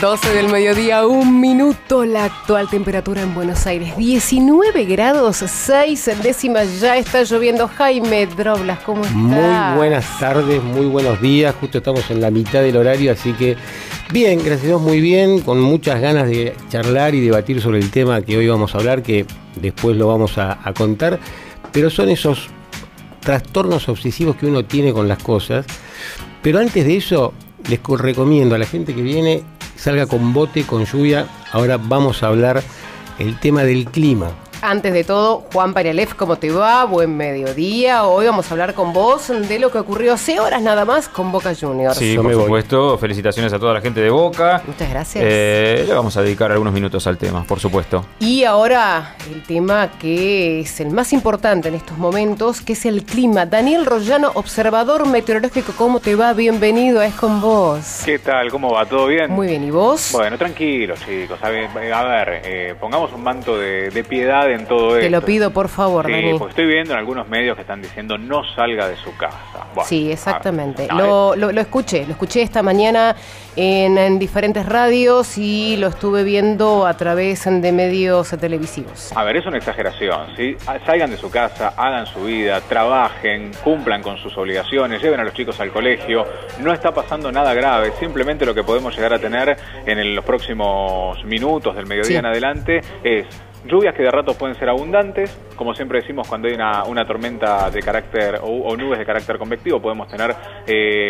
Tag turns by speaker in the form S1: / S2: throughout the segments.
S1: 12 del mediodía, 1 minuto. La actual temperatura en Buenos Aires, 19 grados, 6 décimas. Ya está lloviendo. Jaime Droblas, ¿cómo estás?
S2: Muy buenas tardes, muy buenos días. Justo estamos en la mitad del horario, así que bien, gracias a Dios, muy bien. Con muchas ganas de charlar y debatir sobre el tema que hoy vamos a hablar, que después lo vamos a contar. Pero son esos trastornos obsesivos que uno tiene con las cosas. Pero antes de eso, les recomiendo a la gente que viene, salga con bote, con lluvia. Ahora vamos a hablar el tema del clima.
S1: Antes de todo, Juan Parialef, ¿cómo te va? Buen mediodía. Hoy vamos a hablar con vos de lo que ocurrió hace horas nada más con Boca Juniors.
S3: Sí, por supuesto. Felicitaciones a toda la gente de Boca.
S1: Muchas gracias.
S3: Le vamos a dedicar algunos minutos al tema, por supuesto.
S1: Y ahora el tema que es el más importante en estos momentos, que es el clima. Daniel Rollano, observador meteorológico, ¿cómo te va? Bienvenido, es con vos.
S4: ¿Qué tal? ¿Cómo va? ¿Todo bien?
S1: Muy bien, ¿y vos?
S4: Bueno, tranquilos, chicos. A ver, pongamos un manto de piedad en todo esto.
S1: Te lo pido, por favor,
S4: sí,
S1: Dani.
S4: Porque estoy viendo en algunos medios que están diciendo no salga de su casa. Bueno,
S1: sí, exactamente.
S4: No,
S1: lo escuché esta mañana en diferentes radios y lo estuve viendo a través de medios televisivos.
S4: A ver, es una exageración, ¿sí? Salgan de su casa, hagan su vida, trabajen, cumplan con sus obligaciones, lleven a los chicos al colegio. No está pasando nada grave, simplemente lo que podemos llegar a tener en los próximos minutos del mediodía en adelante es lluvias que de ratos pueden ser abundantes, como siempre decimos cuando hay una tormenta de carácter o nubes de carácter convectivo, podemos tener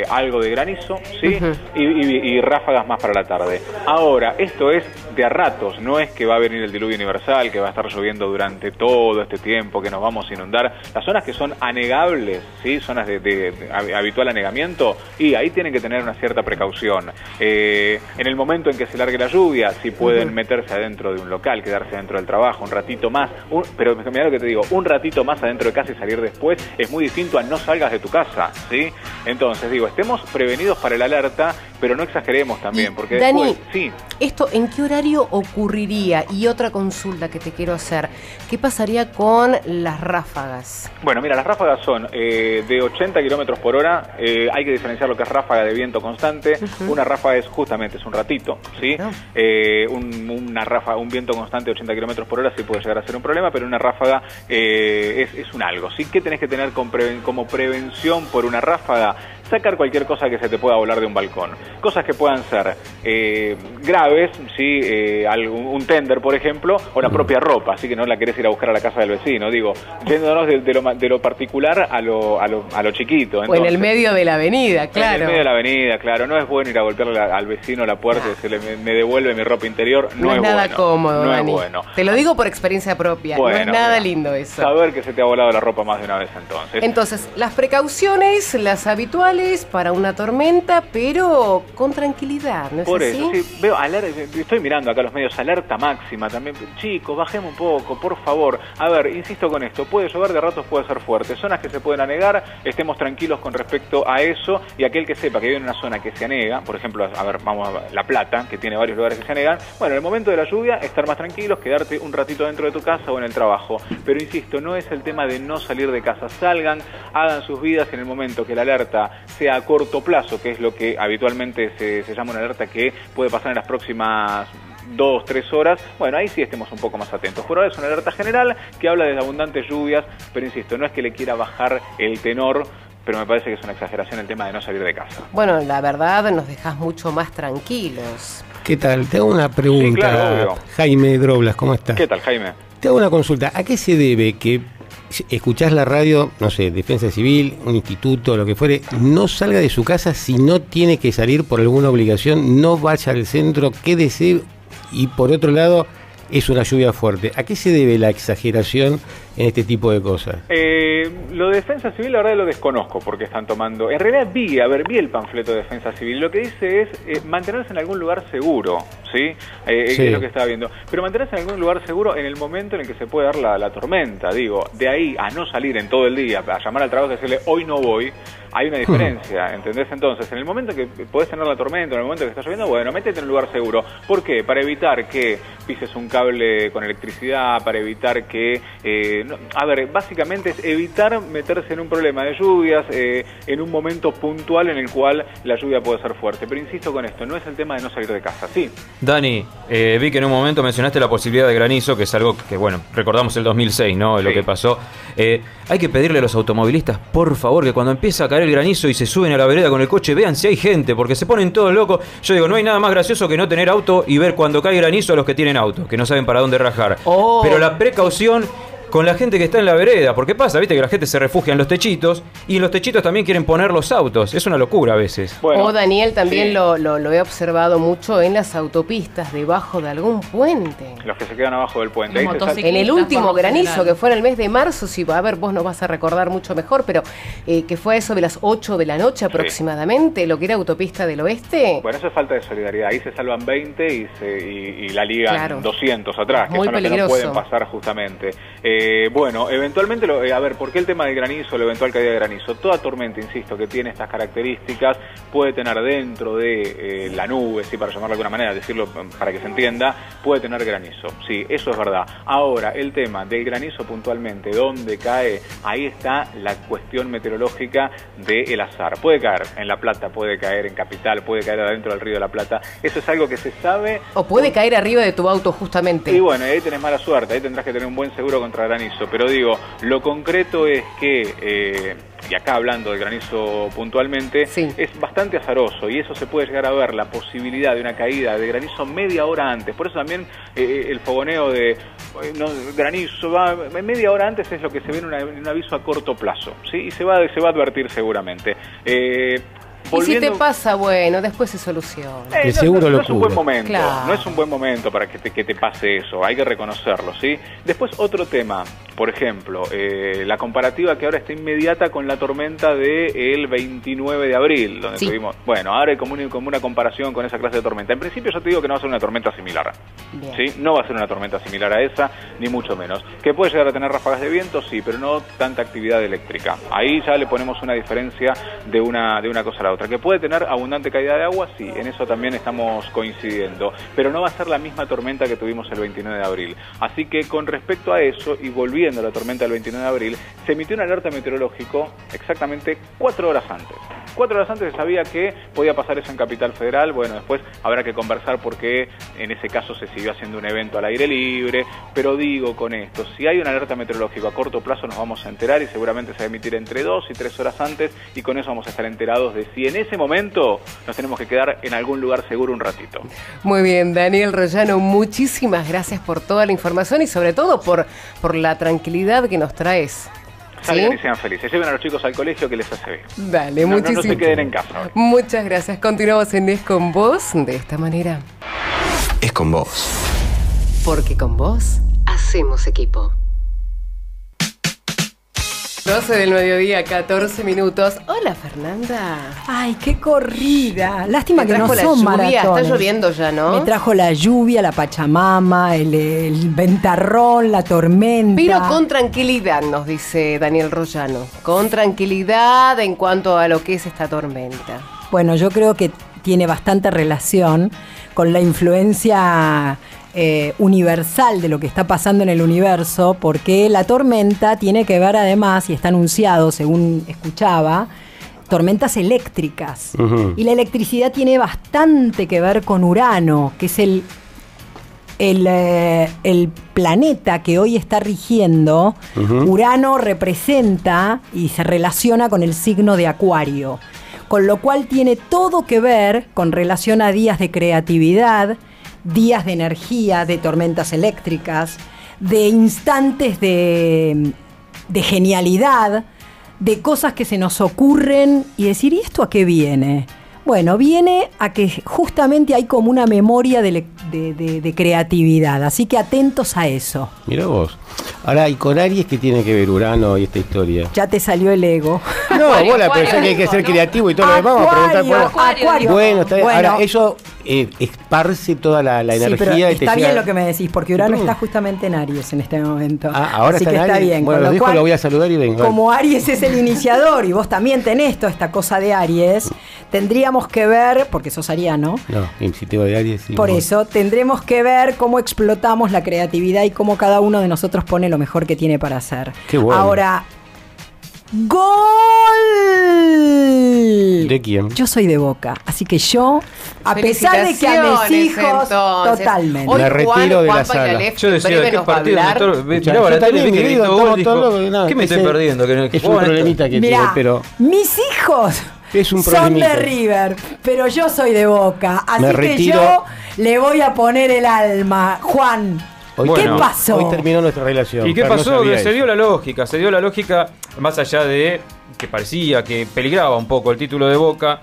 S4: algo de granizo, ¿sí? Y ráfagas más para la tarde. Ahora, esto es de a ratos, no es que va a venir el diluvio universal, que va a estar lloviendo durante todo este tiempo, que nos vamos a inundar. Las zonas que son anegables, ¿sí? Zonas de habitual anegamiento, y ahí tienen que tener una cierta precaución. En el momento en que se largue la lluvia, si pueden meterse adentro de un local, quedarse dentro del trabajo un ratito más, pero mirá lo que te digo, un ratito más adentro de casa y salir después es muy distinto a no salgas de tu casa, ¿sí? Entonces digo, estemos prevenidos para el alerta, pero no exageremos también, porque
S1: Dani,
S4: después, sí.
S1: ¿Esto en qué horario ocurriría? Y otra consulta que te quiero hacer, ¿qué pasaría con las ráfagas?
S4: Bueno, mira, las ráfagas son de 80 kilómetros por hora, hay que diferenciar lo que es ráfaga de viento constante. Una ráfaga es justamente, es un ratito, ¿sí? Un viento constante de 80 kilómetros por hora sí puede llegar a ser un problema, pero una ráfaga es un algo. ¿Sí? ¿Qué tenés que tener como prevención por una ráfaga? Sacar cualquier cosa que se te pueda volar de un balcón. Cosas que puedan ser graves, ¿sí? Un tender, por ejemplo, o la propia ropa, así que no la querés ir a buscar a la casa del vecino. Digo, yéndonos de lo particular a lo chiquito. Entonces,
S1: o en el medio de la avenida, claro.
S4: En el medio de la avenida, claro. No es bueno ir a golpearle al vecino la puerta y decirle, me devuelve mi ropa interior. No es
S1: nada
S4: bueno,
S1: cómodo,
S4: no
S1: Dani.
S4: Es bueno.
S1: Te lo digo por experiencia propia.
S4: Bueno,
S1: no es nada lindo eso.
S4: Saber que se te ha volado la ropa más de una vez entonces.
S1: Entonces, las precauciones, las habituales para una tormenta, pero con tranquilidad, ¿no es
S4: por
S1: así?
S4: Eso, sí, veo estoy mirando acá los medios, alerta máxima también. Chicos, bajemos un poco, por favor. A ver, insisto con esto, puede llover de ratos, puede ser fuerte. Zonas que se pueden anegar, estemos tranquilos con respecto a eso, y aquel que sepa que vive en una zona que se anega, por ejemplo, a ver, vamos a La Plata, que tiene varios lugares que se anegan, bueno, en el momento de la lluvia, estar más tranquilos, quedarte un ratito dentro de tu casa o en el trabajo. Pero insisto, no es el tema de no salir de casa. Salgan, hagan sus vidas en el momento que la alerta sea a corto plazo, que es lo que habitualmente se llama una alerta que puede pasar en las próximas 2-3 horas, bueno, ahí sí estemos un poco más atentos. Por ahora es una alerta general que habla de abundantes lluvias, pero insisto, no es que le quiera bajar el tenor, pero me parece que es una exageración el tema de no salir de casa.
S1: Bueno, la verdad nos dejas mucho más tranquilos.
S2: ¿Qué tal? Te hago una pregunta,
S4: sí, claro,
S2: Jaime Droblas, ¿cómo estás?
S4: ¿Qué tal, Jaime?
S2: Te hago una consulta. ¿A qué se debe que escuchás la radio, no sé, Defensa Civil, un instituto, lo que fuere, no salga de su casa si no tiene que salir por alguna obligación, no vaya al centro, quédese? Y por otro lado, es una lluvia fuerte. ¿A qué se debe la exageración en este tipo de cosas?
S4: Lo de Defensa Civil, la verdad lo desconozco porque están tomando. En realidad vi el panfleto de Defensa Civil. Lo que dice es mantenerse en algún lugar seguro, ¿sí?
S2: Sí.
S4: Es lo que estaba viendo. Pero mantenerse en algún lugar seguro en el momento en el que se puede dar la tormenta. Digo, de ahí a no salir en todo el día, a llamar al trabajo y decirle hoy no voy, hay una diferencia, ¿entendés? Entonces, en el momento que podés tener la tormenta, en el momento que está lloviendo, bueno, métete en un lugar seguro. ¿Por qué? Para evitar que pises un cable con electricidad, para evitar que a ver, básicamente es evitar meterse en un problema de lluvias en un momento puntual en el cual la lluvia puede ser fuerte. Pero insisto con esto, no es el tema de no salir de casa, ¿sí?
S3: Dani, vi que en un momento mencionaste la posibilidad de granizo, que es algo que, bueno, recordamos el 2006, ¿no?
S4: Sí.
S3: Lo que pasó. Hay que pedirle a los automovilistas, por favor, que cuando empieza a caer el granizo y se suben a la vereda con el coche, vean si hay gente, porque se ponen todos locos. Yo digo, no hay nada más gracioso que no tener auto y ver cuando cae granizo a los que tienen auto, que no saben para dónde rajar. Pero la precaución con la gente que está en la vereda, porque pasa, viste, que la gente se refugia en los techitos y en los techitos también quieren poner los autos. Es una locura a veces.
S1: Bueno, Daniel, también lo he observado mucho en las autopistas, debajo de algún puente.
S4: Los que se quedan abajo del puente. Ahí
S1: En el último granizo, que fue en el mes de marzo, si a ver, vos nos vas a recordar mucho mejor, pero que fue eso de las 8 de la noche aproximadamente, lo que era autopista del oeste.
S4: Bueno, eso es falta de solidaridad. Ahí se salvan 20 y la ligan 200 atrás, que
S1: muy
S4: son los
S1: peligroso.
S4: que no pueden pasar justamente. Bueno, eventualmente, a ver, ¿por qué el tema del granizo, la eventual caída de granizo? Toda tormenta, insisto, que tiene estas características puede tener dentro de la nube, sí, para llamarlo de alguna manera, decirlo para que se entienda, puede tener granizo. Sí, eso es verdad. Ahora, el tema del granizo puntualmente, ¿dónde cae? Ahí está la cuestión meteorológica del azar. Puede caer en La Plata, puede caer en Capital, puede caer adentro del Río de la Plata. Eso es algo que se sabe.
S1: O puede caer arriba de tu auto justamente.
S4: Y bueno, ahí tenés mala suerte, ahí tendrás que tener un buen seguro contra granizo. Pero digo, lo concreto es que, y acá hablando del granizo puntualmente, es bastante azaroso y eso se puede llegar a ver, la posibilidad de una caída de granizo media hora antes. Por eso también el fogoneo de granizo va media hora antes es lo que se ve en un aviso a corto plazo, ¿sí? Y se va a advertir seguramente.
S1: Y si te pasa, bueno, después se soluciona.
S4: No es un buen momento,
S1: claro.
S4: No es un buen momento para que te pase eso, hay que reconocerlo, ¿sí? Después otro tema, por ejemplo, la comparativa que ahora está inmediata con la tormenta del 29 de abril, donde tuvimos, bueno, ahora hay como una comparación con esa clase de tormenta. En principio yo te digo que no va a ser una tormenta similar, ¿sí? No va a ser una tormenta similar a esa, ni mucho menos. ¿Que puede llegar a tener ráfagas de viento? Sí, pero no tanta actividad eléctrica. Ahí ya le ponemos una diferencia de una cosa a la otra. ¿Que puede tener abundante caída de agua? Sí, en eso también estamos coincidiendo, pero no va a ser la misma tormenta que tuvimos el 29 de abril. Así que con respecto a eso, y volviendo a la tormenta del 29 de abril, se emitió un alerta meteorológico exactamente 4 horas antes. 4 horas antes se sabía que podía pasar eso en Capital Federal. Bueno, después habrá que conversar porque en ese caso se siguió haciendo un evento al aire libre, pero digo con esto, si hay un alerta meteorológico a corto plazo nos vamos a enterar y seguramente se va a emitir entre 2 y 3 horas antes y con eso vamos a estar enterados de si en ese momento nos tenemos que quedar en algún lugar seguro un ratito.
S1: Muy bien, Daniel Rollano, muchísimas gracias por toda la información y sobre todo por la tranquilidad que nos traes.
S4: Salgan y sean felices, lleven a los chicos al colegio que les hace bien.
S1: Dale, muchísimas.
S4: No se queden en casa.
S1: Muchas gracias. Continuamos en Es con Vos de esta manera.
S5: Es con vos.
S1: Porque con vos hacemos equipo. 12 del mediodía, 14 minutos. Hola, Fernanda.
S6: Ay, qué corrida. Lástima que no
S1: la
S6: son
S1: lluvia.
S6: maratones.
S1: Está lloviendo ya, ¿no?
S6: Me trajo la lluvia, la pachamama, el ventarrón, la tormenta.
S1: Pero con tranquilidad, nos dice Daniel Rollano. Con tranquilidad en cuanto a lo que es esta tormenta.
S6: Bueno, yo creo que tiene bastante relación con la influencia universal de lo que está pasando en el universo, porque la tormenta tiene que ver además, y está anunciado, según escuchaba, tormentas eléctricas. Y la electricidad tiene bastante que ver con Urano, que es el planeta que hoy está rigiendo. Urano representa y se relaciona con el signo de Acuario, con lo cual tiene todo que ver con relación a días de creatividad, días de energía, de tormentas eléctricas, de instantes de genialidad, de cosas que se nos ocurren y decir, ¿y esto a qué viene? Bueno, viene a que justamente hay como una memoria de creatividad, así que atentos a eso.
S2: Mirá vos. Ahora, ¿y con Aries qué tiene que ver Urano y esta historia?
S6: Ya te salió el ego.
S2: No, vos la pensás que hay que ser creativo y todo lo demás. Vamos a preguntar por
S6: Acuario.
S2: Bueno, está bien. Ahora, eso esparce toda la energía.
S6: Sí, pero
S2: y te
S6: está bien
S2: llega...
S6: lo que me decís, porque Urano está justamente en Aries en este momento.
S2: Ahora
S6: así
S2: está
S6: que
S2: en
S6: está
S2: Aries.
S6: bien.
S2: Bueno,
S6: lo
S2: dijo,
S6: cual,
S2: lo voy a saludar y vengo.
S6: Como Aries es el iniciador y vos también tenés toda esta cosa de Aries, tendríamos que ver, porque sos ariano.
S2: No, el sitio de Aries sí.
S6: Por eso, tendremos que ver cómo explotamos la creatividad y cómo cada uno de nosotros pone lo mejor que tiene para hacer.
S2: Qué bueno.
S6: Ahora, ¡gol!
S2: ¿De quién?
S6: Yo soy de Boca, así que yo, a pesar de que a mis hijos,
S1: entonces.
S6: totalmente.
S1: Hoy
S2: Me retiro de la
S1: Juan
S2: sala.
S1: Paglialef
S3: Yo decía,
S1: breve
S3: ¿qué
S1: nos va a
S3: partido?
S1: hablar.
S3: Miraba la tele, vi que gritó gol, dijo, ¿qué me estoy perdiendo?
S2: Es un problemita que tiene,
S6: Mirá,
S2: pero
S6: mis hijos
S2: es un
S6: son
S2: problemita.
S6: de River, pero yo soy de Boca, así
S2: Me
S6: que
S2: retiro.
S6: yo le voy a poner el alma. Juan,
S2: Hoy
S6: ¿qué
S3: Bueno,
S6: pasó?
S2: Hoy terminó nuestra relación.
S3: ¿Y qué
S2: Fer, no
S3: pasó?
S2: sabía
S3: Se
S2: eso.
S3: dio la lógica, más allá de que parecía que peligraba un poco el título de Boca.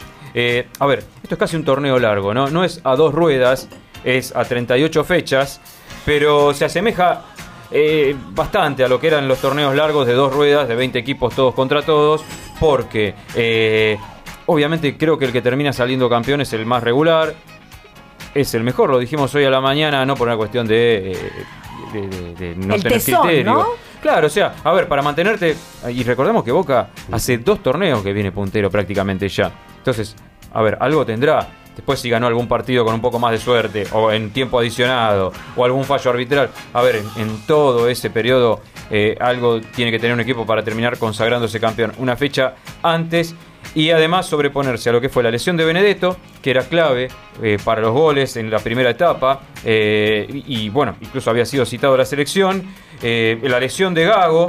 S3: A ver, esto es casi un torneo largo, ¿no? No es a 2 ruedas, es a 38 fechas, pero se asemeja bastante a lo que eran los torneos largos de 2 ruedas, de 20 equipos todos contra todos, porque obviamente creo que el que termina saliendo campeón es el más regular, es el mejor, lo dijimos hoy a la mañana, no por una cuestión de no
S6: El
S3: tener
S6: tesón,
S3: criterio.
S6: ¿no?
S3: Claro, o sea, a ver, para mantenerte, y recordemos que Boca hace 2 torneos que viene puntero prácticamente ya. Entonces, a ver, algo tendrá. Después si ganó algún partido con un poco más de suerte, o en tiempo adicionado, o algún fallo arbitral. A ver, en todo ese periodo, algo tiene que tener un equipo para terminar consagrándose campeón. Una fecha antes, y además sobreponerse a lo que fue la lesión de Benedetto, que era clave para los goles en la primera etapa, y bueno, incluso había sido citado a la selección, la lesión de Gago,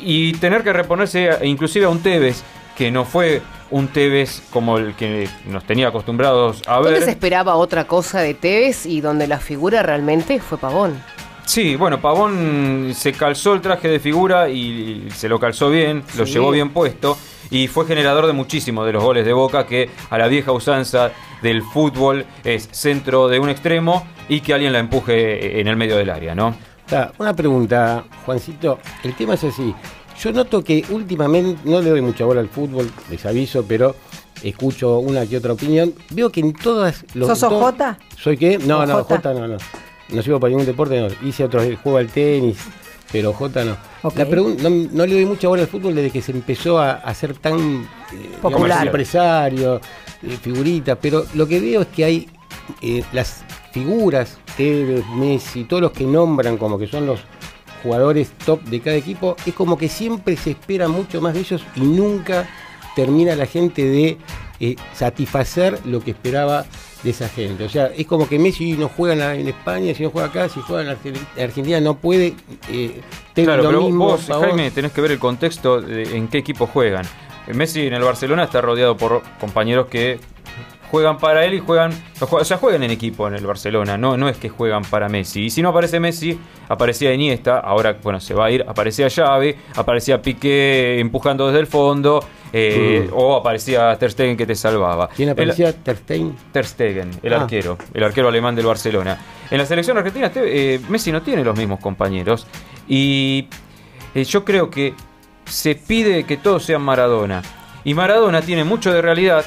S3: y tener que reponerse inclusive a un Tevez, que no fue un Tevez como el que nos tenía acostumbrados a ver.
S1: ¿Dónde se esperaba otra cosa de Tevez y donde la figura realmente fue Pavón?
S3: Sí, bueno, Pavón se calzó el traje de figura y se lo calzó bien, lo llevó bien puesto y fue generador de muchísimos de los goles de Boca, que a la vieja usanza del fútbol es centro de un extremo y que alguien la empuje en el medio del área, ¿no?
S2: Una pregunta, Juancito. El tema es así. Yo noto que últimamente, no le doy mucha bola al fútbol, les aviso, pero escucho una que otra opinión. Veo que en todas los...
S6: ¿Sos OJ?
S2: ¿Soy qué? No,
S6: OJ.
S2: J no. No sirvo para ningún deporte, no. Hice otros, juego al tenis, pero J no.
S6: Ok.
S2: La pregunta, no le doy mucha bola al fútbol desde que se empezó a ser tan
S6: Popular.
S2: digamos, empresario, figurita, pero lo que veo es que hay las figuras, Tevez, Messi, todos los que nombran como que son los jugadores top de cada equipo, es como que siempre se espera mucho más de ellos y nunca termina la gente de satisfacer lo que esperaba de esa gente. O sea, es como que Messi no juega en España, si no juega acá, si juega en Argentina no puede.
S3: Claro,
S2: lo
S3: pero
S2: mismo,
S3: vos,
S2: Pavón.
S3: Jaime, tenés que ver el contexto de en qué equipo juegan. Messi en el Barcelona está rodeado por compañeros que juegan para él y juegan en equipo en el Barcelona, no es que juegan para Messi. Y si no aparece Messi, aparecía Iniesta, ahora bueno, se va a ir, aparecía Xavi, aparecía Piqué empujando desde el fondo, o aparecía Ter Stegen que te salvaba.
S2: ¿Quién aparecía? Ter Stegen.
S3: Ter Stegen, el arquero alemán del Barcelona. En la selección argentina Messi no tiene los mismos compañeros y yo creo que se pide que todos sean Maradona. Y Maradona tiene mucho de realidad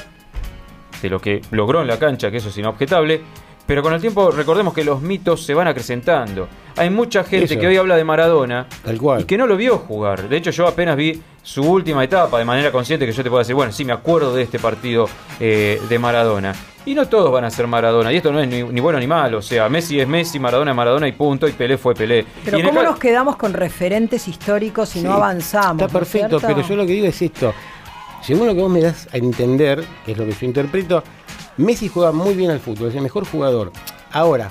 S3: de lo que logró en la cancha, que eso es inobjetable, pero con el tiempo recordemos que los mitos se van acrecentando. Hay mucha gente
S2: Eso.
S3: que hoy habla de Maradona
S2: Tal cual.
S3: y que no lo vio jugar. De hecho, yo apenas vi su última etapa de manera consciente, que yo te puedo decir, bueno, sí, me acuerdo de este partido de Maradona. Y no todos van a ser Maradona, y esto no es ni bueno ni malo. O sea, Messi es Messi, Maradona es Maradona y punto, y Pelé fue Pelé.
S6: Pero
S3: Y en el
S6: ¿cómo
S3: ca-
S6: nos quedamos con referentes históricos si no avanzamos?
S2: Está perfecto,
S6: ¿no es cierto?
S2: pero yo lo que digo es esto. Según lo que vos me das a entender, que es lo que yo interpreto, Messi juega muy bien al fútbol, es el mejor jugador. Ahora,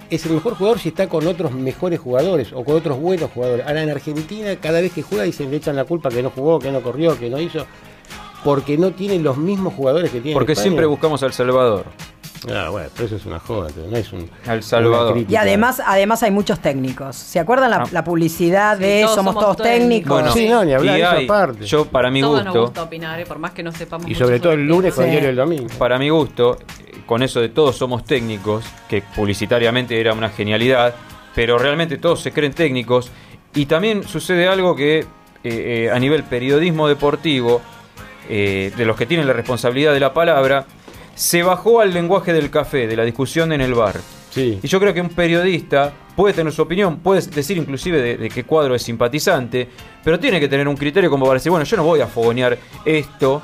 S2: es el mejor jugador si está con otros mejores jugadores o con otros buenos jugadores. Ahora en Argentina, cada vez que juega le echan la culpa que no jugó, que no corrió, que no hizo, porque no tiene los mismos jugadores que tiene
S3: Porque
S2: España.
S3: siempre buscamos al Salvador.
S2: Bueno, pero eso es una joda, no es un...
S3: Al Salvador.
S2: una crítica.
S6: Y además hay muchos técnicos. ¿Se acuerdan la publicidad
S7: Sí,
S6: de
S7: todos
S6: somos
S7: somos
S6: todos técnicos?
S3: Bueno,
S2: Sí, no, ni hablar,
S3: y
S2: eso
S3: hay,
S2: aparte.
S3: yo para mi
S7: Todos nos
S3: gusto,
S7: gusta opinar, por más que no sepamos
S2: Y
S7: mucho
S2: sobre todo el lunes con
S6: Sí.
S2: diario el domingo.
S3: para mi gusto, con eso de todos somos técnicos, que publicitariamente era una genialidad, pero realmente todos se creen técnicos, y también sucede algo que a nivel periodismo deportivo, de los que tienen la responsabilidad de la palabra, se bajó al lenguaje del café, de la discusión en el bar.
S2: Sí.
S3: Y yo creo que un periodista puede tener su opinión, puede decir inclusive de qué cuadro es simpatizante, pero tiene que tener un criterio como para decir, bueno, yo no voy a fogonear esto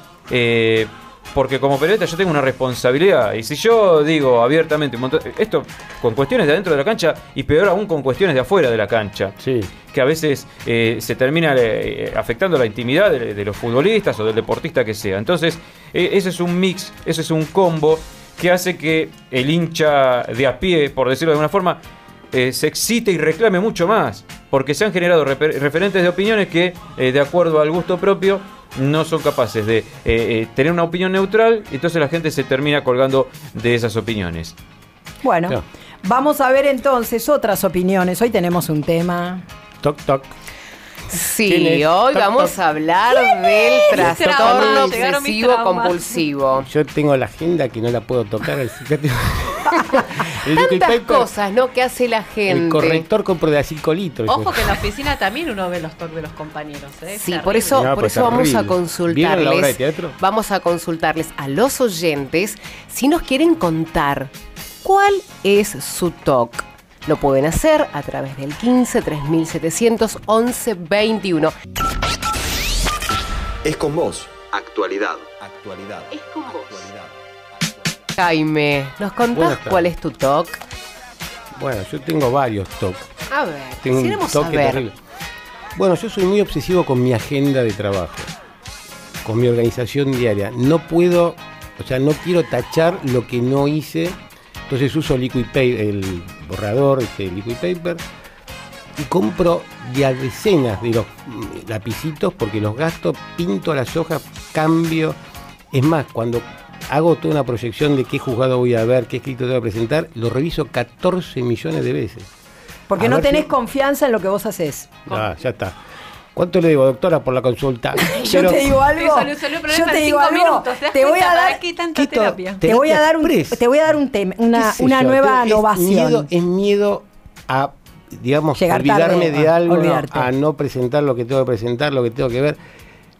S3: porque como periodista yo tengo una responsabilidad. Y si yo digo abiertamente esto con cuestiones de adentro de la cancha y peor aún con cuestiones de afuera de la cancha,
S2: Sí.
S3: que a veces se termina afectando la intimidad de los futbolistas o del deportista que sea. Entonces, ese es un mix, ese es un combo que hace que el hincha de a pie, por decirlo de alguna forma, se excite y reclame mucho más, porque se han generado referentes de opiniones que, de acuerdo al gusto propio, no son capaces de tener una opinión neutral, entonces la gente se termina colgando de esas opiniones.
S6: Bueno,
S2: No.
S6: vamos a ver entonces otras opiniones. Hoy tenemos un tema.
S2: Toc, toc.
S1: Sí,
S2: ¿Quién es?
S1: hoy
S2: Toc,
S1: vamos
S2: toc.
S1: a hablar del trastorno
S7: Llegaron mis
S1: obsesivo
S7: traumas.
S1: compulsivo.
S2: Yo tengo la agenda que no la puedo tocar. El liquid
S1: Tantas
S2: paper,
S1: cosas, ¿no? Que hace la gente.
S2: el corrector compro de a 5 litros.
S7: Ojo que en la oficina también uno ve los toques de los compañeros. ¿Eh?
S1: Sí,
S7: Es
S1: por
S7: terrible.
S1: eso,
S2: No,
S1: por
S2: pues
S1: eso vamos a
S2: terrible. ¿Vieron la obra de
S1: consultarles.
S2: teatro?
S1: Vamos a consultarles a los oyentes si nos quieren contar cuál es su TOC. Lo pueden hacer a través del 15 3700 11 21.
S5: Es con vos.
S8: Actualidad.
S1: Es con vos. Jaime, ¿nos contás
S2: Buenas tardes.
S1: cuál es tu TOC?
S2: Bueno, yo tengo varios TOC.
S1: A ver,
S2: Tengo un
S1: quisiéramos
S2: toque
S1: saber.
S2: terrible. Bueno, yo soy muy obsesivo con mi agenda de trabajo, con mi organización diaria. No puedo, o sea, no quiero tachar lo que no hice. Entonces uso liquid paper, el borrador, liquid paper, y compro de a decenas de los lapicitos porque los gasto, pinto las hojas, cambio. Es más, cuando hago toda una proyección de qué juzgado voy a ver, qué escrito tengo que presentar, lo reviso 14 millones de veces.
S6: Porque
S2: A
S6: no
S2: ver
S6: tenés
S2: si-
S6: confianza en lo que vos haces.
S2: Ah, ya está. ¿Cuánto le digo, doctora, por la consulta?
S6: Yo
S2: Pero-
S6: te digo algo.
S7: Te solucionó el problema
S6: Yo te
S7: en
S6: digo
S7: 5
S6: algo.
S7: minutos.
S6: Te voy a dar.
S7: ¿Qué tanta
S2: Quito,
S7: terapia?
S6: Te voy a dar un,
S2: express.
S6: te voy a dar un tema,
S2: ¿Qué
S6: una
S2: sé yo?
S6: nueva
S2: Es
S6: innovación.
S2: miedo a, digamos,
S6: Llegar
S2: olvidarme
S6: tarde,
S2: de algo,
S6: olvidarte.
S2: a no presentar lo que tengo que presentar, lo que tengo que ver.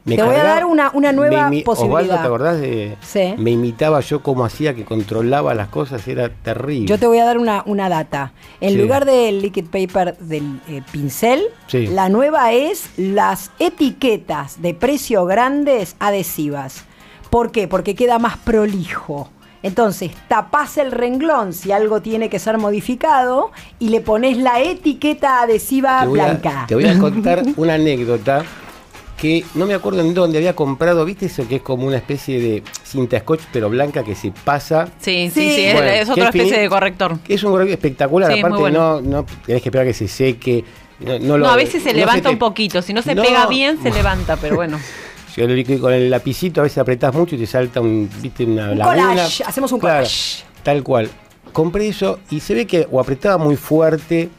S6: Te voy a dar una nueva posibilidad.
S2: Osvaldo, ¿te acordás de?
S6: Sí.
S2: Me imitaba yo cómo hacía, que controlaba las cosas, era terrible.
S6: Yo te voy a dar una data. En
S2: Sí.
S6: lugar del liquid paper del pincel,
S2: Sí.
S6: la nueva es las etiquetas de precio grandes adhesivas. ¿Por qué? Porque queda más prolijo. Entonces, tapás el renglón si algo tiene que ser modificado y le pones la etiqueta adhesiva blanca.
S2: Te voy a contar una anécdota que no me acuerdo en dónde había comprado, ¿viste eso que es como una especie de cinta scotch pero blanca que se pasa?
S7: Sí,
S6: Sí.
S7: sí, sí,
S2: Bueno,
S7: es
S2: que
S7: otra
S2: es
S7: especie
S2: fini-
S7: de corrector.
S2: Que es un corrector espectacular,
S7: Sí,
S2: aparte
S7: muy bueno.
S2: no tenés que esperar que se seque.
S7: No, a veces se
S2: no
S7: levanta
S2: te-
S7: un poquito. Si no se
S2: No.
S7: pega bien, se levanta, pero bueno.
S2: Con el lapicito a veces apretás mucho y te salta ¿viste? Una
S6: Un
S2: laguna.
S6: collage, hacemos un
S2: Claro,
S6: collage.
S2: tal cual. Compré eso y se ve que o apretaba muy fuerte.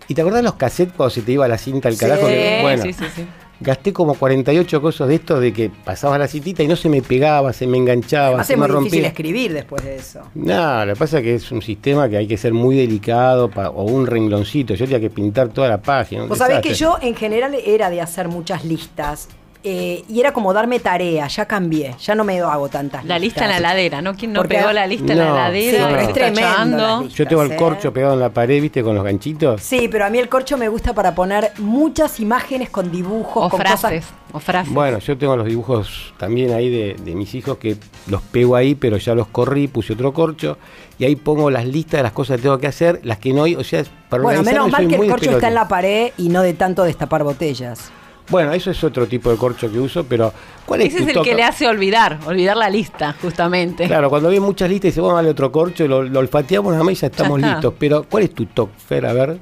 S2: ¿Y te acordás los cassettes cuando se te iba la cinta al
S6: Sí.
S2: carajo? Bueno,
S7: Sí, sí, sí.
S2: gasté como 48 cosas de esto de que pasabas la cintita y no se me pegaba, se me enganchaba,
S6: Además
S2: se
S6: es
S2: me
S6: muy difícil
S2: rompía.
S6: escribir después de eso.
S2: No, lo que pasa es que es un sistema que hay que ser muy delicado o un rengloncito. Yo tenía que pintar toda la página. un
S6: Vos sabés que
S2: desastre.
S6: yo en general era de hacer muchas listas y era como darme tarea, ya cambié, ya no me hago tantas
S7: La lista en la
S6: listas.
S7: heladera, ¿no? ¿Quién no
S6: Porque-
S7: pegó la lista en
S2: No,
S7: la
S6: Sí,
S7: heladera?
S6: pero es
S2: no.
S6: tremendo.
S7: Tachando.
S6: las listas,
S2: Yo tengo el
S6: ¿eh?
S2: corcho pegado en la pared, ¿viste? Con los ganchitos.
S6: Sí, pero a mí el corcho me gusta para poner muchas imágenes con dibujos,
S7: O
S6: con
S7: frases.
S6: cosas.
S7: O frases.
S2: Bueno, yo tengo los dibujos también ahí de mis hijos que los pego ahí, pero ya los corrí, puse otro corcho y ahí pongo las listas de las cosas que tengo que hacer, las que no hay, o sea, para
S6: Bueno,
S2: organizarme
S6: menos mal
S2: soy
S6: que el
S2: muy
S6: corcho está
S2: despelote.
S6: en la pared y no de tanto destapar botellas.
S2: Bueno, eso es otro tipo de corcho que uso, pero ¿cuál es
S7: Ese
S2: tu
S7: es el
S2: toque?
S7: que le hace olvidar la lista, justamente.
S2: Claro, cuando hay muchas listas y dice, vamos a darle otro corcho, lo olfateamos nada más y ya estamos
S7: está.
S2: listos. Pero, ¿cuál es tu toque, Fer? A ver.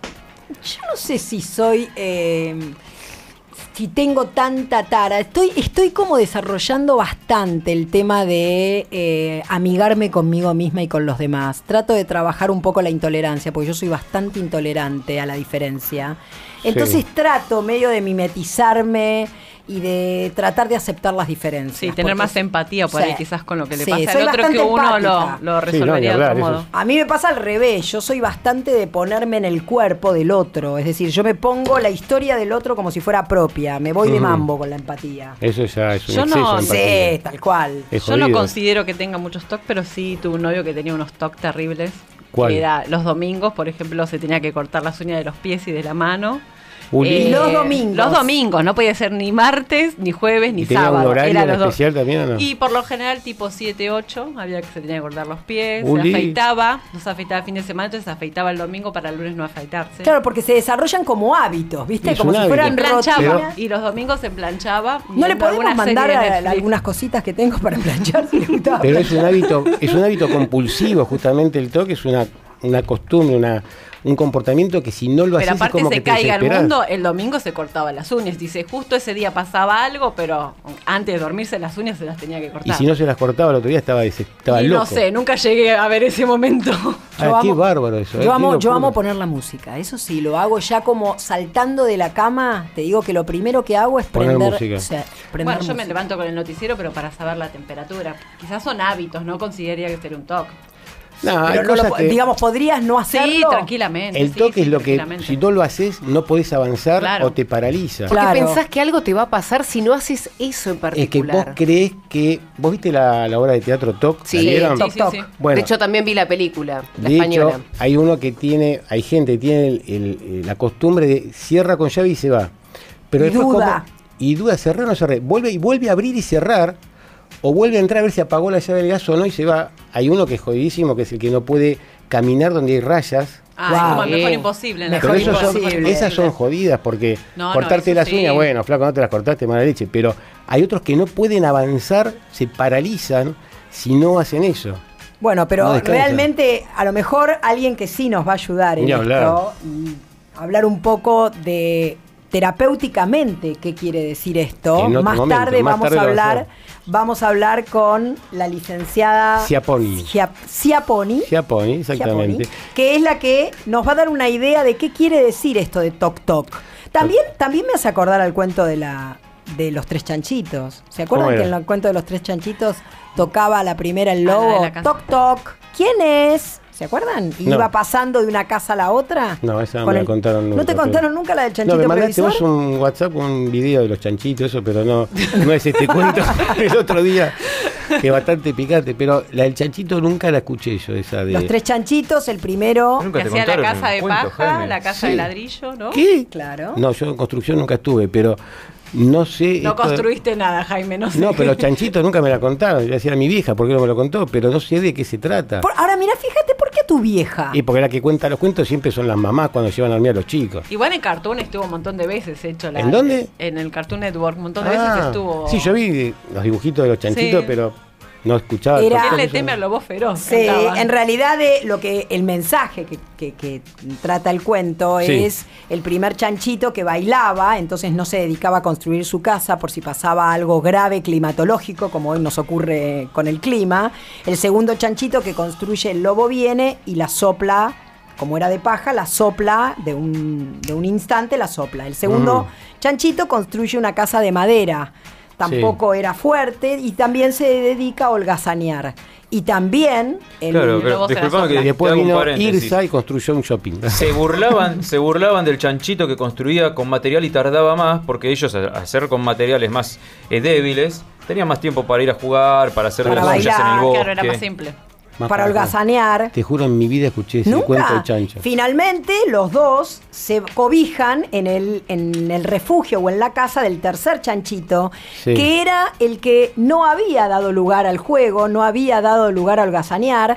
S6: Yo no sé si soy. Si tengo tanta tara. Estoy como desarrollando bastante el tema de amigarme conmigo misma y con los demás. Trato de trabajar un poco la intolerancia, porque yo soy bastante intolerante a la diferencia. Entonces
S2: Sí.
S6: trato medio de mimetizarme y de tratar de aceptar las diferencias.
S7: Sí, tener
S6: porque-
S7: más empatía por
S6: Sí.
S7: ahí quizás con lo que le
S6: Sí,
S7: pasa
S6: soy
S7: al otro, que
S6: bastante
S7: uno
S6: empática.
S7: lo
S2: Sí,
S7: resolvería
S2: no, ni
S7: de
S2: hablar,
S7: otro
S2: eso
S7: modo.
S2: es-
S6: A mí me pasa al revés, yo soy bastante de ponerme en el cuerpo del otro, es decir, yo me pongo la historia del otro como si fuera propia, me voy de mambo con la empatía.
S2: Eso ya es un
S7: Yo
S2: exceso
S7: no
S2: de
S6: Sí,
S2: empatía.
S6: tal cual.
S2: Es
S7: Yo no
S2: jodido.
S7: considero que tenga muchos TOC, pero sí tuve un novio que tenía unos TOC terribles.
S2: ¿Cuál?
S7: Que era los domingos, por ejemplo, se tenía que cortar las uñas de los pies y de la mano.
S2: Uli.
S6: Los domingos.
S7: Los domingos, no podía ser ni martes, ni jueves, ni
S2: ¿Y tenía
S7: sábado.
S2: un horario
S7: Era los
S2: especial también o no?
S7: Y por lo general, tipo 7, 8, había que se tenía que cortar los pies,
S2: Uli.
S7: se afeitaba, no se afeitaba el fin de semana, entonces se afeitaba el domingo para el lunes no afeitarse.
S6: Claro, porque se desarrollan como hábitos, ¿viste?
S2: Es
S6: Como
S2: un
S6: si
S2: hábito.
S6: fueran
S7: planchaba,
S6: rutinas.
S7: y los domingos se planchaba.
S6: ¿No le
S7: viendo
S6: podemos
S7: algunas
S6: mandar
S7: series de Netflix.
S6: algunas cositas que tengo para planchar? Si le gustaba
S2: Pero es
S6: planchar.
S2: un hábito compulsivo, justamente el toque es una costumbre, un comportamiento que si no lo haces
S7: Pero
S2: es
S7: aparte
S2: como
S7: se
S2: que te
S7: caiga el
S2: desesperás.
S7: mundo, el domingo se cortaba las uñas. Dice, justo ese día pasaba algo, pero antes de dormirse las uñas se las tenía que
S2: Y
S7: cortar.
S2: si no se las cortaba el otro día estaba
S7: Y
S2: loco.
S7: no sé, nunca llegué a ver ese momento.
S2: Ah, qué bárbaro eso.
S6: Yo amo
S2: locura.
S6: poner la música, eso sí, lo hago ya como saltando de la cama. Te digo que lo primero que hago es
S2: Poner
S6: prender,
S2: música.
S6: o sea, prender
S7: Bueno, yo me
S6: música.
S7: levanto con el noticiero, pero para saber la temperatura. Quizás son hábitos, no consideraría que sería un toque.
S2: No, hay
S6: Pero no lo
S2: cosas
S6: po-
S2: que
S6: digamos, podrías no hacerlo.
S7: Sí, tranquilamente.
S2: el
S7: sí,
S2: toque
S7: sí,
S2: es lo que
S7: tranquilamente.
S2: si no lo haces no podés avanzar
S7: Claro.
S2: o te paraliza.
S1: Porque
S6: Claro.
S1: pensás que algo te va a pasar si no haces eso en
S2: Es que
S1: particular.
S2: vos creés que vos viste la obra de teatro Toc.
S1: Sí,
S2: ¿La vieron?
S7: Sí, sí, sí.
S2: Bueno,
S1: de hecho, también vi la película, la
S2: de
S1: española.
S2: hecho, hay gente que tiene la costumbre de cierra con llave y se va. Pero
S6: Y
S2: después
S6: duda.
S2: y duda, cerrar o no cerrar. Vuelve a abrir y cerrar, o vuelve a entrar a ver si apagó la llave del gas o no y se va. Hay uno que es jodidísimo, que es el que no puede caminar donde hay rayas.
S7: Ah,
S6: Wow.
S7: es como el mejor
S1: Sí.
S7: imposible. en la
S6: Mejor
S2: Pero
S7: película.
S6: imposible.
S2: esas son jodidas porque
S7: No, no,
S2: cortarte
S7: eso
S2: las
S7: sí.
S2: uñas, bueno, flaco, no te las cortaste, mala leche. Pero hay otros que no pueden avanzar, se paralizan si no hacen eso.
S6: Bueno, pero
S2: No descansa.
S6: realmente a lo mejor alguien que sí nos va a ayudar en
S2: Ni hablar.
S6: esto y hablar un poco de terapéuticamente qué quiere decir esto.
S2: En otro
S6: Más
S2: momento,
S6: tarde
S2: más
S6: vamos
S2: tarde
S6: a
S2: lo
S6: hablar, vamos a hablar con la licenciada
S2: Ciaponi.
S6: Ciaponi,
S2: Ciaponi, exactamente.
S6: Ciaponi, que es la que nos va a dar una idea de qué quiere decir esto de toc toc. También me hace acordar al cuento de los tres chanchitos. ¿Se acuerdan
S2: ¿Cómo
S6: que
S2: era?
S6: en el cuento de los tres chanchitos tocaba la primera el
S7: Ah, la de
S6: lobo?
S7: la casa.
S6: Toc toc. ¿Quién es? ¿Se acuerdan? Y
S2: No.
S6: iba pasando de una casa a la otra.
S2: No, esa no
S6: Con
S2: me la contaron nunca.
S6: ¿No te
S2: pero-
S6: contaron nunca la del
S2: No,
S6: chanchito
S2: me mandaste
S6: previsor?
S2: vos un WhatsApp, un video de los chanchitos, eso, pero no es este cuento el otro día, que es bastante picante, pero la del chanchito nunca la escuché yo, esa de...
S6: Los tres chanchitos, el primero.
S3: Nunca
S7: Que
S3: te
S7: hacía la
S3: contaron
S7: casa
S3: un
S7: de
S3: cuento,
S7: paja,
S3: Jaime.
S7: la casa
S2: Sí.
S7: de ladrillo, ¿no?
S2: ¿Qué?
S6: Claro.
S2: No, yo en construcción nunca estuve, pero no sé...
S7: No
S2: esto-
S7: construiste nada, Jaime, no sé.
S2: No, pero los chanchitos nunca me la contaron, yo decía a mi vieja, ¿por qué no me lo contó? Pero no sé de qué se trata.
S6: Ahora, mira, fíjate, ¿por qué tu vieja?
S2: Y porque la que cuenta los cuentos siempre son las mamás cuando llevan a dormir a los chicos.
S7: Igual en Cartoon estuvo un montón de veces hecho.
S2: ¿En dónde?
S7: En el Cartoon Network, un montón de veces estuvo.
S2: Sí, yo vi los dibujitos de los chanchitos,
S7: Sí.
S2: pero no escuchaba.
S6: Era-
S2: todo
S7: ¿Quién le
S2: eso.
S7: teme al lobo feroz?
S6: Sí,
S7: Cantaba.
S6: en realidad el mensaje que trata el cuento
S2: Sí.
S6: es el primer chanchito que bailaba, entonces no se dedicaba a construir su casa por si pasaba algo grave climatológico, como hoy nos ocurre con el clima. El segundo chanchito que construye el lobo viene y la sopla, como era de paja, la sopla de un instante, la sopla. El segundo chanchito construye una casa de madera. Tampoco era fuerte y también se dedica a holgazanear. Y también el
S3: Claro,
S7: lobo
S3: pero
S7: se la
S3: disculpame
S7: sopla.
S3: que
S2: Y después
S3: te hago un
S2: vino
S3: paréntesis.
S2: Irsa y construyó un shopping.
S3: Se burlaban del chanchito que construía con material y tardaba más, porque ellos al hacer con materiales más débiles, tenían más tiempo para ir a jugar, para hacer
S6: Para
S3: las ollas en el
S6: bailar,
S3: bosque.
S7: Claro, era más simple.
S2: Más
S6: para
S2: acá.
S6: holgazanear.
S2: Te juro, en mi vida escuché ese cuento de
S6: Nunca.
S2: chancho.
S6: Finalmente, los dos se cobijan en el refugio o en la casa del tercer chanchito,
S2: Sí.
S6: que era el que no había dado lugar al juego, no había dado lugar a holgazanear,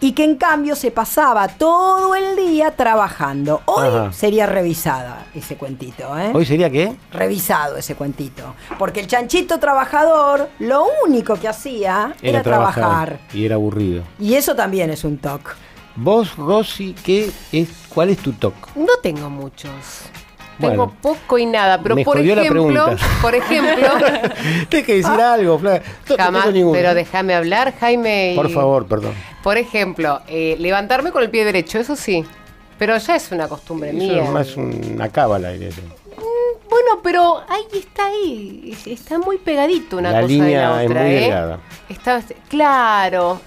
S6: y que en cambio se pasaba todo el día trabajando. Hoy
S2: Ajá.
S6: sería revisada ese cuentito, ¿eh?
S2: ¿Hoy sería qué?
S6: Revisado ese cuentito. Porque el chanchito trabajador lo único que hacía era trabajar.
S2: Y era aburrido.
S6: Y eso también es un toque.
S2: Vos, Rosy, ¿cuál es tu toc?
S1: No tengo muchos. Tengo
S2: Bueno.
S1: poco y nada, pero
S2: Me
S1: por
S2: jodió la
S1: ejemplo,
S2: pregunta.
S1: por ejemplo,
S2: Tienes que decir algo, Flavia. No
S1: jamás,
S2: tengo ninguno.
S1: pero déjame hablar, Jaime. y-
S2: Por favor, perdón.
S1: Por ejemplo, levantarme con el pie derecho, eso sí. Pero ya es una costumbre
S2: Eso
S1: mía.
S2: es más una cábala. diría yo.
S1: Bueno, pero ahí. Está muy pegadito una
S2: La
S1: cosa
S2: línea
S1: de la
S2: es
S1: otra,
S2: muy
S1: ¿eh?
S2: delgada.
S1: Está, claro,